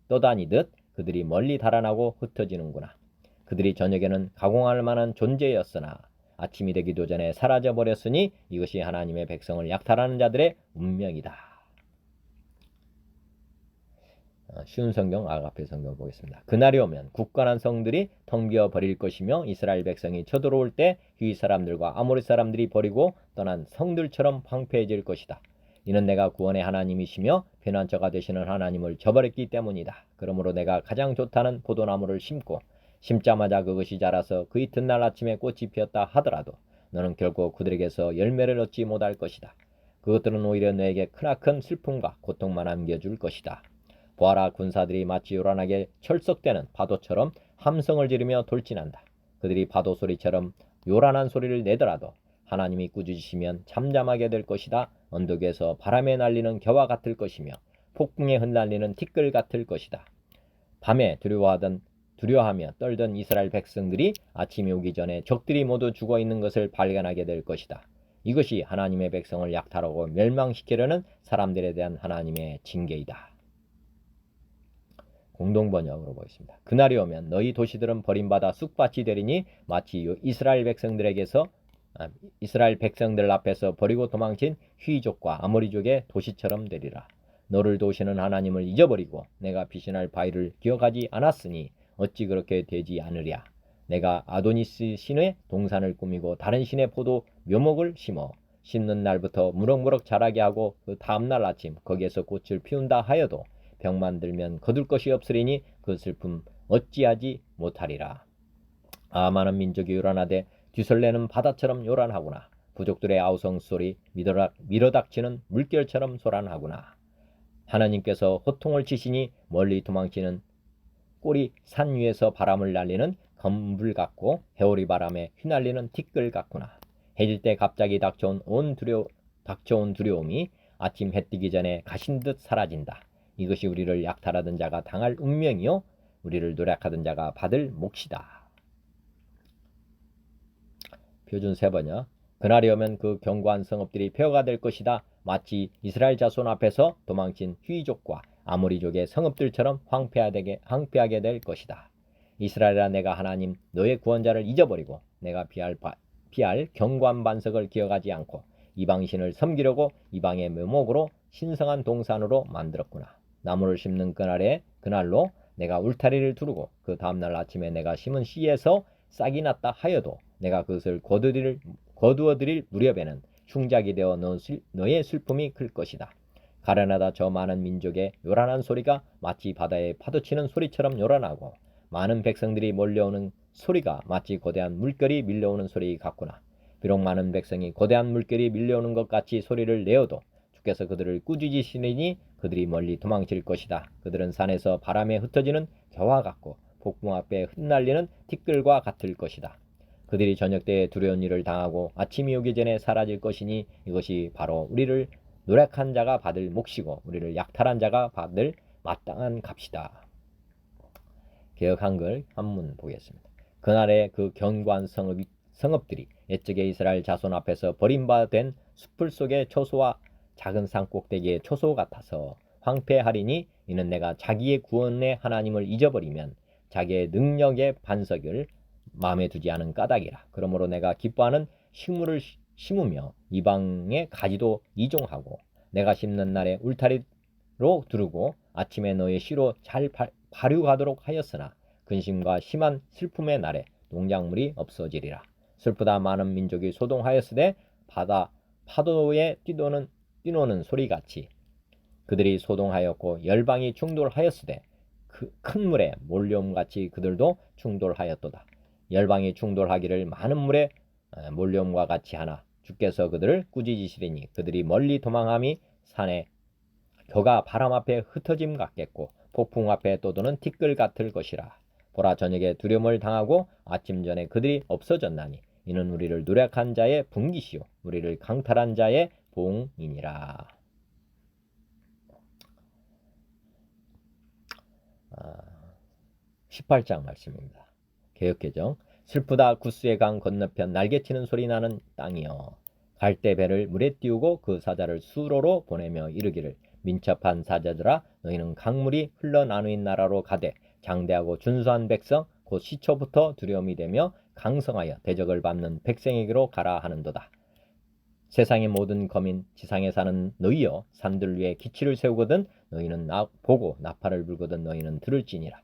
떠다니듯 그들이 멀리 달아나고 흩어지는구나. 그들이 저녁에는 가공할 만한 존재였으나 아침이 되기도 전에 사라져버렸으니 이것이 하나님의 백성을 약탈하는 자들의 운명이다. 쉬운 성경, 아가페 성경 보겠습니다. 그날이 오면 굳건한 성들이 텅 비어 버릴 것이며 이스라엘 백성이 쳐들어올 때 휘 사람들과 아모리 사람들이 버리고 떠난 성들처럼 황폐해질 것이다. 이는 내가 구원의 하나님이시며 피난처가 되시는 하나님을 저버렸기 때문이다. 그러므로 내가 가장 좋다는 포도나무를 심고 심자마자 그것이 자라서 그 이튿날 아침에 꽃이 피었다 하더라도 너는 결국 그들에게서 열매를 얻지 못할 것이다. 그것들은 오히려 너에게 크나큰 슬픔과 고통만 안겨줄 것이다. 보아라, 군사들이 마치 요란하게 철썩대는 파도처럼 함성을 지르며 돌진한다. 그들이 파도 소리처럼 요란한 소리를 내더라도 하나님이 꾸짖으시면 잠잠하게 될 것이다. 언덕 위에서 바람에 날리는 겨와 같을 것이며 폭풍에 흩날리는 티끌 같을 것이다. 밤에 두려워하며 떨던 이스라엘 백성들이 아침이 오기 전에 적들이 모두 죽어있는 것을 발견하게 될 것이다. 이것이 하나님의 백성을 약탈하고 멸망시키려는 사람들에 대한 하나님의 징계이다. 공동번역으로 보겠습니다. 그날이 오면 너희 도시들은 버림받아 쑥밭이 되리니 마치 이스라엘 백성들 앞에서 버리고 도망친 휘족과 아모리족의 도시처럼 되리라. 너를 도우시는 하나님을 잊어버리고 내가 피신할 바위를 기억하지 않았으니 어찌 그렇게 되지 않으랴. 내가 아도니스 신의 동산을 꾸미고 다른 신의 포도 묘목을 심어 심는 날부터 무럭무럭 자라게 하고 그 다음날 아침 거기에서 꽃을 피운다 하여도 병만 들면 거둘 것이 없으리니 그 슬픔 어찌하지 못하리라. 아, 많은 민족이 요란하되 뒤설레는 바다처럼 요란하구나. 부족들의 아우성 소리 밀어닥치는 물결처럼 소란하구나. 하나님께서 호통을 치시니 멀리 도망치는 꼴이 산 위에서 바람을 날리는 검불 같고 해오리 바람에 휘날리는 티끌 같구나. 해질 때 갑자기 닥쳐온 두려움이 아침 해 뜨기 전에 가신 듯 사라진다. 이것이 우리를 약탈하던 자가 당할 운명이요 우리를 노력하던 자가 받을 몫이다. 표준 세번역. 그날이 오면 그 견고한 성읍들이 폐허가 될 것이다. 마치 이스라엘 자손 앞에서 도망친 휘족과 아모리족의 성읍들처럼 황폐하게 될 것이다. 이스라엘아, 내가 하나님 너의 구원자를 잊어버리고 내가 피할 견고한 반석을 기억하지 않고 이방신을 섬기려고 이방의 묘목으로 신성한 동산으로 만들었구나. 나무를 심는 그날로 내가 울타리를 두르고 그 다음날 아침에 내가 심은 씨에서 싹이 났다 하여도 내가 그것을 거두어드릴 무렵에는 흉작이 되어 너의 슬픔이 클 것이다. 가련하다 저 많은 민족의 요란한 소리가 마치 바다에 파도치는 소리처럼 요란하고 많은 백성들이 몰려오는 소리가 마치 거대한 물결이 밀려오는 소리 같구나. 비록 많은 백성이 거대한 물결이 밀려오는 것 같이 소리를 내어도 주께서 그들을 꾸짖으시니 그들이 멀리 도망칠 것이다. 그들은 산에서 바람에 흩어지는 겨와 같고 폭풍 앞에 흩날리는 티끌과 같을 것이다. 그들이 저녁 때에 두려운 일을 당하고 아침이 오기 전에 사라질 것이니 이것이 바로 우리를 노력한 자가 받을 몫이고 우리를 약탈한 자가 받을 마땅한 값이다. 개역 한글 한문 보겠습니다. 그날에 그 견고한 성읍들이 옛적의 이스라엘 자손 앞에서 버림받은 숲풀 속의 초소와 작은 산 꼭대기의 초소 같아서 황폐하리니 이는 내가 자기의 구원의 하나님을 잊어버리면 자기의 능력의 반석을 마음에 두지 않은 까닭이라. 그러므로 내가 기뻐하는 식물을 심으며 이방의 가지도 이종하고 내가 심는 날에 울타리로 두르고 아침에 너의 씨로 잘 발육하도록 하였으나 근심과 심한 슬픔의 날에 농작물이 없어지리라. 슬프다 많은 민족이 소동하였으되 바다 파도에 뛰노는 소리같이 그들이 소동하였고 열방이 충돌하였으되 그 큰 물에 몰려옴같이 그들도 충돌하였도다. 열방이 충돌하기를 많은 물에 몰려옴과 같이 하나 주께서 그들을 꾸짖으시리니 그들이 멀리 도망함이 산에 겨가 바람 앞에 흩어짐 같겠고 폭풍 앞에 떠도는 티끌 같을 것이라. 보라, 저녁에 두려움을 당하고 아침 전에 그들이 없어졌나니 이는 우리를 노력한 자의 분깃이요 우리를 강탈한 자의 봉이니라. 18장 말씀입니다. 개역개정. 슬프다 구스의 강 건너편 날개치는 소리 나는 땅이여, 갈대 배를 물에 띄우고 그 사자를 수로로 보내며 이르기를, 민첩한 사자들아, 너희는 강물이 흘러나누인 나라로 가되 장대하고 준수한 백성 곧 시초부터 두려움이 되며 강성하여 대적을 밟는 백성에게로 가라 하는도다. 세상의 모든 거민 지상에 사는 너희여, 산들 위에 기치를 세우거든 너희는 보고 나팔을 불거든 너희는 들을지니라.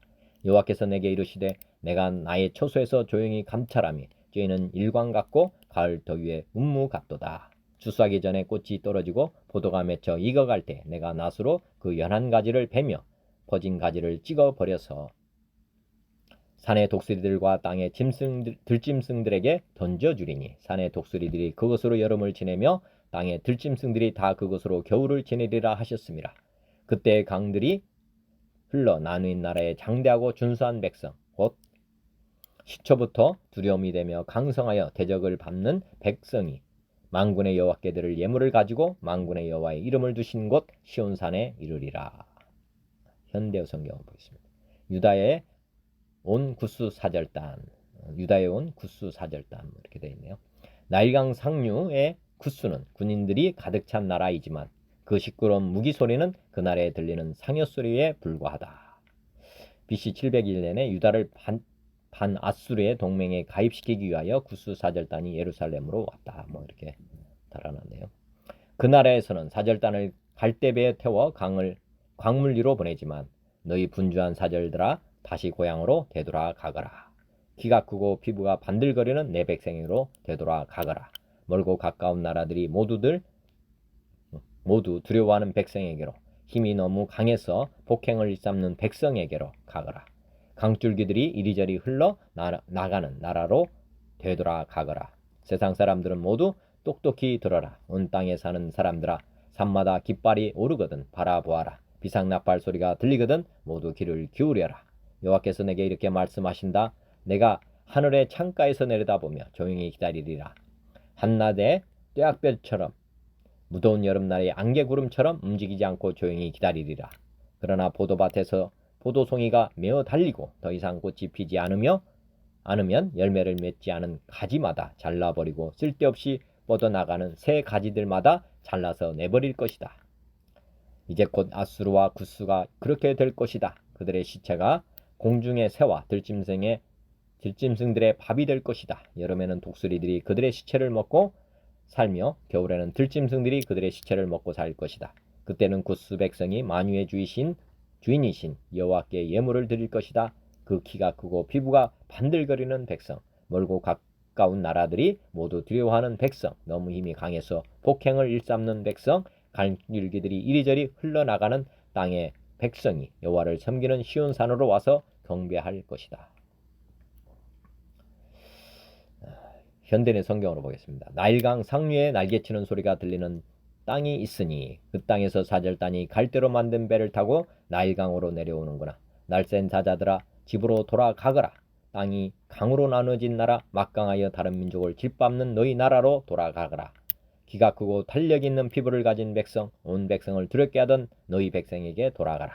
여호와께서 내게 이르시되, 내가 나의 처소에서 조용히 감찰함이 쬐는 일광 같고 가을 더위에 운무 같도다. 추수하기 전에 꽃이 떨어지고 포도가 맺혀 익어갈 때 내가 낫으로 그 연한 가지를 베며 퍼진 가지를 찍어버려서 산의 독수리들과 땅의 들짐승들에게 던져주리니 산의 독수리들이 그것으로 여름을 지내며 땅의 들짐승들이 다 그것으로 겨울을 지내리라 하셨습니다. 그때 강들이 흘러 나누인 나라의 장대하고 준수한 백성 곧 시초부터 두려움이 되며 강성하여 대적을 밟는 백성이 만군의 여호와께 드릴 예물을 가지고 만군의 여호와의 이름을 두신 곳 시온산에 이르리라. 현대어 성경을 보겠습니다. 유다에 온 구스 사절단, 유다에 온 구스 사절단 이렇게 되어 있네요. 나일강 상류의 구스는 군인들이 가득 찬 나라이지만 그 시끄러운 무기 소리는 그날에 들리는 상여 소리에 불과하다. BC 701년에 유다를 반아수르의 동맹에 가입시키기 위하여 구스 사절단이 예루살렘으로 왔다. 이렇게 달아놨네요. 그 나라에서는 사절단을 갈대배에 태워 광물 위로 보내지만 너희 분주한 사절들아, 다시 고향으로 되돌아가거라. 키가 크고 피부가 반들거리는 내 백성으로 되돌아가거라. 멀고 가까운 나라들이 모두 두려워하는 백성에게로, 힘이 너무 강해서 폭행을 일삼는 백성에게로 가거라. 강줄기들이 이리저리 흘러 나가는 나라로 되돌아가거라. 세상 사람들은 모두 똑똑히 들어라. 온 땅에 사는 사람들아, 산마다 깃발이 오르거든 바라보아라. 비상나팔 소리가 들리거든 모두 귀를 기울여라. 여호와께서 내게 이렇게 말씀하신다. 내가 하늘의 창가에서 내려다보며 조용히 기다리리라. 한낮의 떼약별처럼 무더운 여름날의 안개구름처럼 움직이지 않고 조용히 기다리리라. 그러나 포도밭에서 포도송이가 메어 달리고 더 이상 꽃이 피지 않으면 열매를 맺지 않은 가지마다 잘라버리고 쓸데없이 뻗어나가는 새 가지들마다 잘라서 내버릴 것이다. 이제 곧 아수르와 구스가 그렇게 될 것이다. 그들의 시체가 공중의 새와 들짐승들의 밥이 될 것이다. 여름에는 독수리들이 그들의 시체를 먹고 살며 겨울에는 들짐승들이 그들의 시체를 먹고 살 것이다. 그때는 구스 백성이 만유의 주인이신 여호와께 예물을 드릴 것이다. 그 키가 크고 피부가 반들거리는 백성, 멀고 가까운 나라들이 모두 두려워하는 백성, 너무 힘이 강해서 폭행을 일삼는 백성, 강줄기들이 이리저리 흘러나가는 땅의 백성이 여호와를 섬기는 시온산으로 와서 경배할 것이다. 현대의 성경으로 보겠습니다. 나일강 상류에 날개치는 소리가 들리는 땅이 있으니 그 땅에서 사절단이 갈대로 만든 배를 타고 나일강으로 내려오는구나. 날쌘 사자들아, 집으로 돌아가거라. 땅이 강으로 나눠진 나라, 막강하여 다른 민족을 짓밟는 너희 나라로 돌아가거라. 기가 크고 탄력 있는 피부를 가진 백성, 온 백성을 두렵게 하던 너희 백성에게 돌아가라.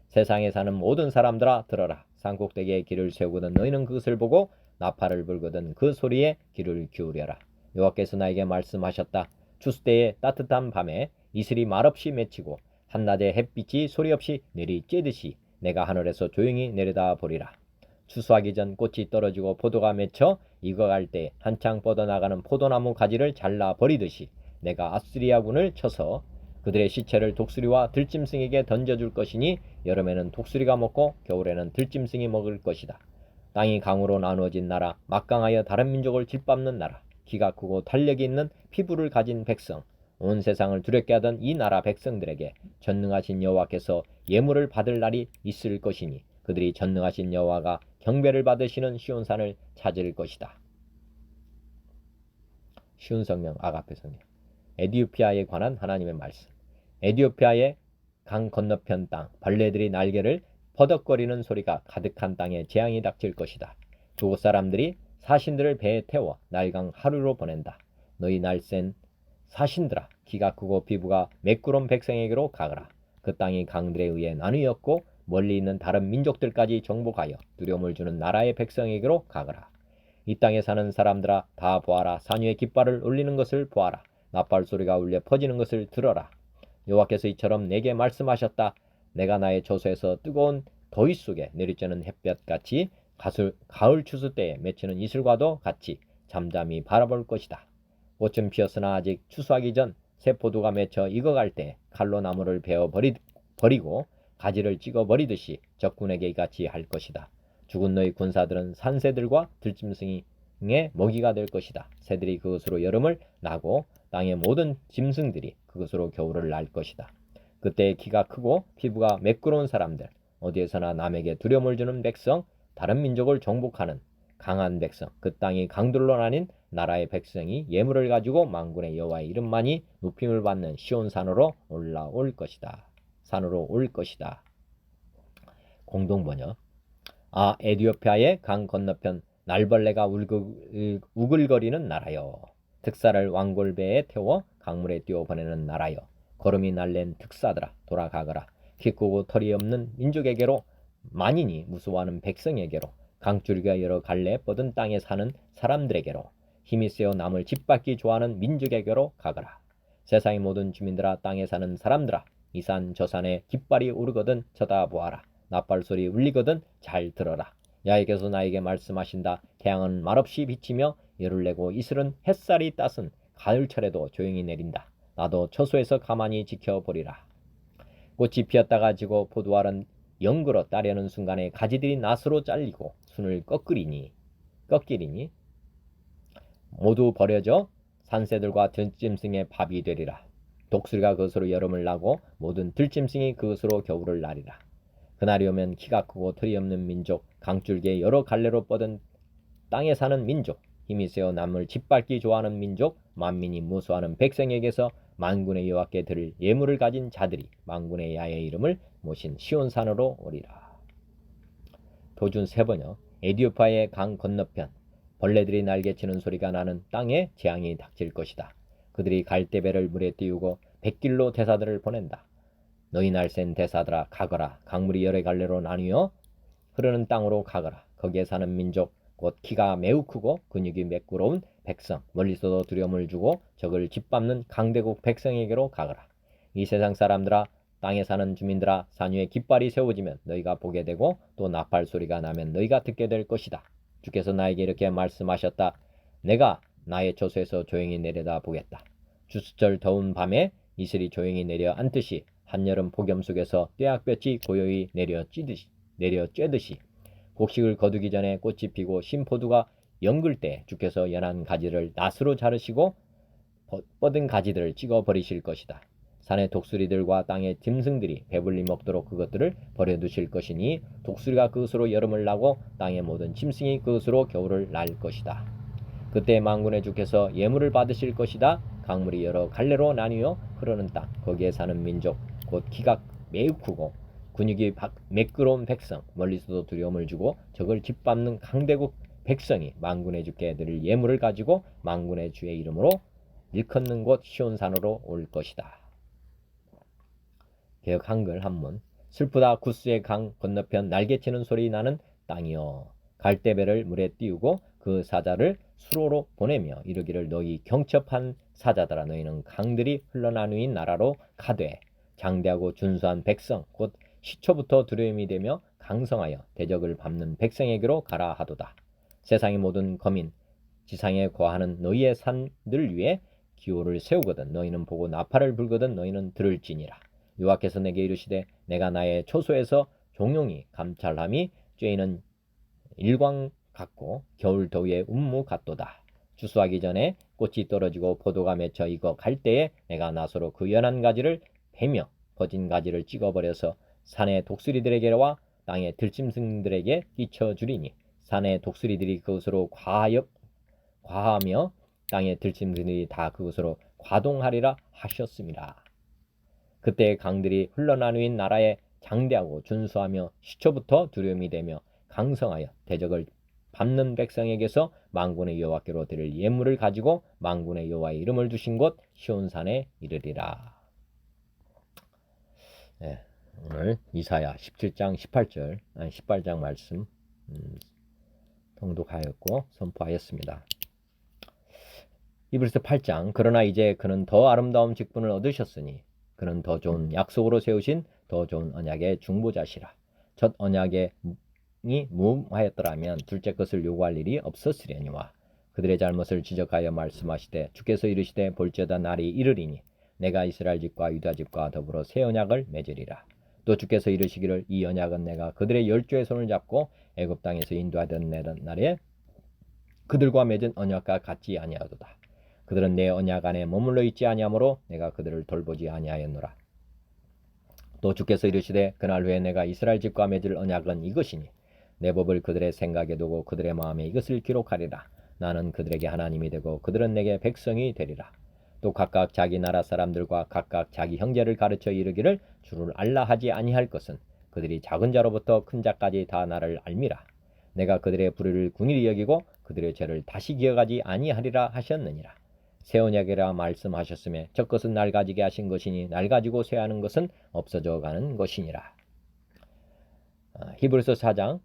세상에 사는 모든 사람들아 들어라. 산꼭대기에 길을 세우거든 너희는 그것을 보고 나팔을 불거든 그 소리에 귀를 기울여라. 여호와께서 나에게 말씀하셨다. 추수 때의 따뜻한 밤에 이슬이 말없이 맺히고 한낮에 햇빛이 소리 없이 내리 쬐듯이 내가 하늘에서 조용히 내려다 보리라. 추수하기 전 꽃이 떨어지고 포도가 맺혀 익어갈 때 한창 뻗어나가는 포도나무 가지를 잘라 버리듯이 내가 아수리아군을 쳐서 그들의 시체를 독수리와 들짐승에게 던져줄 것이니 여름에는 독수리가 먹고 겨울에는 들짐승이 먹을 것이다. 땅이 강으로 나누어진 나라, 막강하여 다른 민족을 짓밟는 나라, 기가 크고 탄력이 있는 피부를 가진 백성, 온 세상을 두렵게 하던 이 나라 백성들에게 전능하신 여호와께서 예물을 받을 날이 있을 것이니 그들이 전능하신 여호와가 경배를 받으시는 시온산을 찾을 것이다. 쉬운 성경 아가페 성경. 에디오피아에 관한 하나님의 말씀. 에디오피아의 강 건너편 땅, 벌레들이 날개를 퍼덕거리는 소리가 가득한 땅에 재앙이 닥칠 것이다. 그곳 사람들이 사신들을 배에 태워 날강 하루로 보낸다. 너희 날쌘 사신들아, 키가 크고 피부가 매끄러운 백성에게로 가거라. 그 땅이 강들에 의해 나뉘었고 멀리 있는 다른 민족들까지 정복하여 두려움을 주는 나라의 백성에게로 가거라. 이 땅에 사는 사람들아, 다 보아라. 산 위에 깃발을 올리는 것을 보아라. 나팔 소리가 울려 퍼지는 것을 들어라. 여호와께서 이처럼 내게 말씀하셨다. 내가 나의 조소에서 뜨거운 더위 속에 내리쬐는 햇볕같이 가을 추수 때에 맺히는 이슬과도 같이 잠잠히 바라볼 것이다. 꽃은 피었으나 아직 추수하기 전 새 포도가 맺혀 익어갈 때 칼로 나무를 베어 버리고 가지를 찍어 버리듯이 적군에게 이같이 할 것이다. 죽은 너희 군사들은 산새들과 들짐승의 먹이가 될 것이다. 새들이 그것으로 여름을 나고 땅의 모든 짐승들이 그것으로 겨울을 날 것이다. 그때 키가 크고 피부가 매끄러운 사람들, 어디에서나 남에게 두려움을 주는 백성, 다른 민족을 정복하는 강한 백성, 그 땅이 강들로 나뉜 나라의 백성이 예물을 가지고 만군의 여호와의 이름만이 높임을 받는 시온산으로 올라올 것이다. 산으로 올 것이다. 공동번역. 에디오피아의 강 건너편 날벌레가 우글거리는 나라여. 특사를 왕골배에 태워 강물에 띄워보내는 나라여. 걸음이 날랜 특사들아, 돌아가거라. 키 크고 털이 없는 민족에게로, 만인이 무서워하는 백성에게로, 강줄기가 여러 갈래 뻗은 땅에 사는 사람들에게로, 힘이 세어 남을 짓밟기 좋아하는 민족에게로 가거라. 세상의 모든 주민들아, 땅에 사는 사람들아, 이 산 저 산에 깃발이 오르거든 쳐다보아라. 나팔 소리 울리거든 잘 들어라. 야훼께서 나에게 말씀하신다. 태양은 말없이 비치며 열을 내고 이슬은 햇살이 따순 가을철에도 조용히 내린다. 나도 처소에서 가만히 지켜보리라. 꽃이 피었다가 지고 포도알은 연그러 따려는 순간에 가지들이 낫으로 잘리고 순을 꺾이리니 모두 버려져 산새들과 들짐승의 밥이 되리라. 독수리가 그것으로 여름을 나고 모든 들짐승이 그것으로 겨울을 나리라. 그날이 오면 키가 크고 털이 없는 민족, 강줄기에 여러 갈래로 뻗은 땅에 사는 민족, 힘이 세어 남을 짓밟기 좋아하는 민족, 만민이 무수하는 백성에게서 만군의 여호와께 드릴 예물을 가진 자들이 만군의 야의 이름을 모신 시온산으로 오리라. 도준 세번역. 에디오피아의 강 건너편, 벌레들이 날개치는 소리가 나는 땅에 재앙이 닥칠 것이다. 그들이 갈대배를 물에 띄우고 백길로 대사들을 보낸다. 너희 날쌘 대사들아, 가거라. 강물이 여러 갈래로 나뉘어 흐르는 땅으로 가거라. 거기에 사는 민족, 곧 키가 매우 크고 근육이 매끄러운 백성, 멀리서도 두려움을 주고 적을 짓밟는 강대국 백성에게로 가거라. 이 세상 사람들아, 땅에 사는 주민들아, 산 위에 깃발이 세워지면 너희가 보게 되고 또 나팔 소리가 나면 너희가 듣게 될 것이다. 주께서 나에게 이렇게 말씀하셨다. 내가 나의 조소에서 조용히 내려다 보겠다. 주수절 더운 밤에 이슬이 조용히 내려 앉듯이 한여름 폭염 속에서 떼약볕이 고요히 내려 쬐듯이 곡식을 거두기 전에 꽃이 피고 신포도가 연글 때 주께서 연한 가지를 낫으로 자르시고 뻗은 가지들을 찍어 버리실 것이다. 산의 독수리들과 땅의 짐승들이 배불리 먹도록 그것들을 버려두실 것이니 독수리가 그것으로 여름을 나고 땅의 모든 짐승이 그것으로 겨울을 날 것이다. 그때 만군의 주께서 예물을 받으실 것이다. 강물이 여러 갈래로 나뉘어 흐르는 땅, 거기에 사는 민족, 곧 키가 매우 크고 근육이 매끄러운 백성, 멀리서도 두려움을 주고 적을 짓밟는 강대국 백성이 만군의 주께 드릴 예물을 가지고 만군의 주의 이름으로 일컫는 곳 시온산으로 올 것이다. 개역 한글 한문. 슬프다. 구스의 강 건너편 날개치는 소리 나는 땅이여. 갈대배를 물에 띄우고 그 사자를 수로로 보내며 이르기를 너희 경첩한 사자들아, 너희는 강들이 흘러나누인 나라로 가되 장대하고 준수한 백성, 곧 시초부터 두려움이 되며 강성하여 대적을 밟는 백성에게로 가라 하도다. 세상의 모든 거민, 지상에 거하는 너희의 산들 위에 기호를 세우거든 너희는 보고 나팔을 불거든 너희는 들을지니라. 여호와께서 내게 이르시되 내가 나의 초소에서 종용이 감찰함이 쬐이는 일광 같고 겨울 더위의 운무 같도다. 추수하기 전에 꽃이 떨어지고 포도가 맺혀 익어 갈 때에 내가 나서로 그 연한 가지를 베며 퍼진 가지를 찍어버려서 산의 독수리들에게와 땅의 들짐승들에게 끼쳐주리니 산의 독수리들이 그것으로 과하며 땅의 들짐승들이 다 그것으로 과동하리라 하셨습니다. 그때 강들이 흘러나누인 나라에 장대하고 준수하며 시초부터 두려움이 되며 강성하여 대적을 밟는 백성에게서 만군의 여호와께로 드릴 예물을 가지고 만군의 여호와의 이름을 두신 곳 시온산에 이르리라. 네, 오늘 이사야 17장 18장 말씀 통독하였고 선포하였습니다. 히브리서 8장 그러나 이제 그는 더 아름다운 직분을 얻으셨으니 그는 더 좋은 약속으로 세우신 더 좋은 언약의 중보자시라. 첫 언약이 무하였더라면 둘째 것을 요구할 일이 없었으려니와 그들의 잘못을 지적하여 말씀하시되 주께서 이르시되 볼지어다 날이 이르리니 내가 이스라엘 집과 유다 집과 더불어 새 언약을 맺으리라. 또 주께서 이르시기를 이 언약은 내가 그들의 열조의 손을 잡고 애굽 땅에서 인도하던 날에 그들과 맺은 언약과 같지 아니하도다. 그들은 내 언약 안에 머물러 있지 아니하므로 내가 그들을 돌보지 아니하였노라. 또 주께서 이르시되 그날 후에 내가 이스라엘 집과 맺을 언약은 이것이니 내 법을 그들의 생각에 두고 그들의 마음에 이것을 기록하리라. 나는 그들에게 하나님이 되고 그들은 내게 백성이 되리라. 또 각각 자기 나라 사람들과 각각 자기 형제를 가르쳐 이르기를 주를 알라 하지 아니할 것은 그들이 작은 자로부터 큰 자까지 다 나를 알미라. 내가 그들의 불의를 궁일이 여기고 그들의 죄를 다시 기억하지 아니하리라 하셨느니라. 새 언약이라 말씀하셨으며 첫 것은 날 가지게 하신 것이니 날 가지고 쇠하는 것은 없어져 가는 것이니라. 히브리서 4장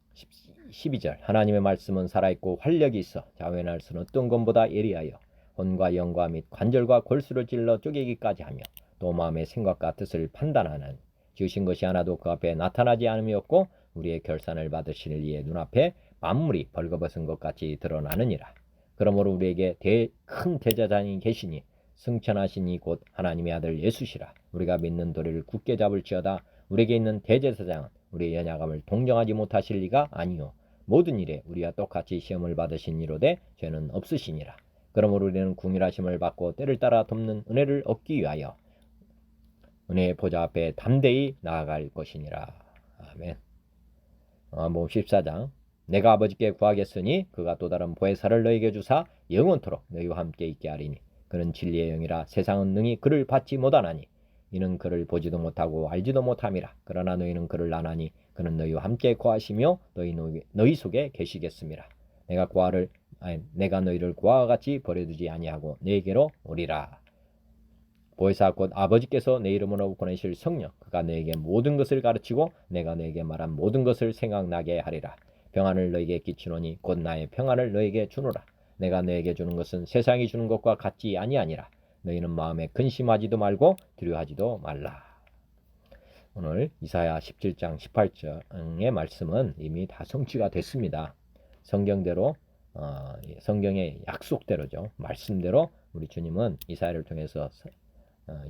12절 하나님의 말씀은 살아있고 활력이 있어 자wen할 수는 어떤 것보다 예리하여 혼과 영과 및 관절과 골수를 찔러 쪼개기까지 하며 또 마음의 생각과 뜻을 판단하는 지으신 것이 하나도 그 앞에 나타나지 않음이 없고 우리의 결산을 받으실 이의 눈앞에 만물이 벌거벗은 것 같이 드러나느니라. 그러므로 우리에게 큰 대제사장이 계시니 승천하신 이 곧 하나님의 아들 예수시라. 우리가 믿는 도리를 굳게 잡을지어다. 우리에게 있는 대제사장은 우리의 연약함을 동정하지 못하실 리가 아니요 모든 일에 우리와 똑같이 시험을 받으신 이로되 죄는 없으시니라. 그러므로 우리는 궁일하심을 받고 때를 따라 돕는 은혜를 얻기 위하여 은혜의 보좌 앞에 담대히 나아갈 것이니라. 아멘. 14장 내가 아버지께 구하겠으니 그가 또 다른 보혜사를 너에게 주사 영원토록 너희와 함께 있게 하리니 그는 진리의 영이라 세상은 능히 그를 받지 못하나니 이는 그를 보지도 못하고 알지도 못함이라. 그러나 너희는 그를 아나니 그는 너희와 함께 거하시며 너희 속에 계시겠습니다. 내가 너희를 고아와 같이 버려두지 아니하고 너에게로 오리라. 보혜사 곧 아버지께서 내 이름으로 보내실 성령 그가 너에게 모든 것을 가르치고 내가 너에게 말한 모든 것을 생각나게 하리라. 평안을 너에게 끼치노니 곧 나의 평안을 너에게 주노라. 내가 너에게 주는 것은 세상이 주는 것과 같지 아니하니라. 너희는 마음에 근심하지도 말고 두려워하지도 말라. 오늘 이사야 17장 18장의 말씀은 이미 다 성취가 됐습니다. 성경대로 성경의 약속대로죠. 말씀대로 우리 주님은 이사야를 통해서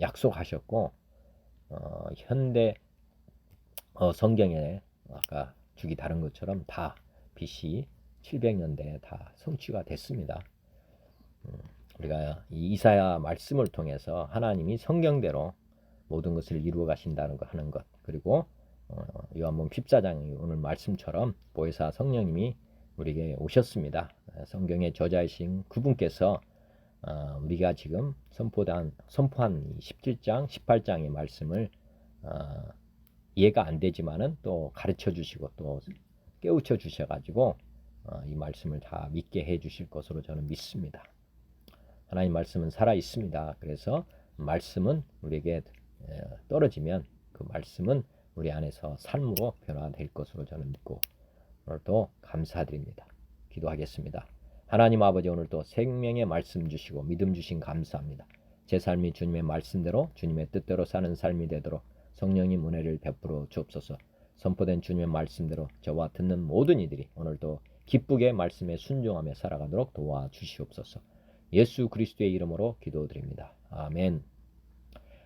약속하셨고 현대 성경에 아까 주기 다른 것처럼 다 BC 700년대에 다 성취가 됐습니다. 우리가 이 이사야 말씀을 통해서 하나님이 성경대로 모든 것을 이루어 가신다는 거 하는 것 그리고 요한복음 14장 오늘 말씀처럼 보혜사 성령님이 우리에게 오셨습니다. 성경의 저자이신 그분께서 우리가 지금 선포한 17장 18장의 말씀을 이해가 안 되지만은 또 가르쳐 주시고 또 깨우쳐 주셔가지고 이 말씀을 다 믿게 해 주실 것으로 저는 믿습니다. 하나님 말씀은 살아 있습니다. 그래서 말씀은 우리에게 떨어지면 그 말씀은 우리 안에서 삶으로 변화될 것으로 저는 믿고 오늘도 감사드립니다. 기도하겠습니다. 하나님 아버지 오늘도 생명의 말씀 주시고 믿음 주신 감사합니다. 제 삶이 주님의 말씀대로 주님의 뜻대로 사는 삶이 되도록 성령님 은혜를 베풀어 주옵소서. 선포된 주님의 말씀대로 저와 듣는 모든 이들이 오늘도 기쁘게 말씀에 순종하며 살아가도록 도와주시옵소서. 예수 그리스도의 이름으로 기도드립니다. 아멘.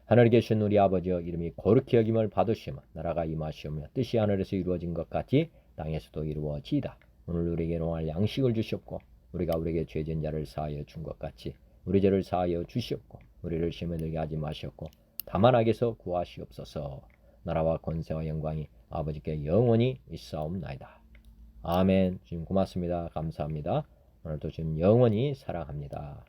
하늘에 계신 우리 아버지여 이름이 거룩히 여김을 받으시며 나라가 임하시오며 뜻이 하늘에서 이루어진 것 같이 땅에서도 이루어지이다. 오늘 우리에게 농할 양식을 주시옵고 우리가 우리에게 죄진 자를 사하여 준 것 같이 우리 죄를 사하여 주시옵고 우리를 시험에 들게 하지 마시옵고 다만 악에서 구하시옵소서. 나라와 권세와 영광이 아버지께 영원히 있사옵나이다. 아멘. 주님 고맙습니다. 감사합니다. 오늘도 주님 영원히 사랑합니다.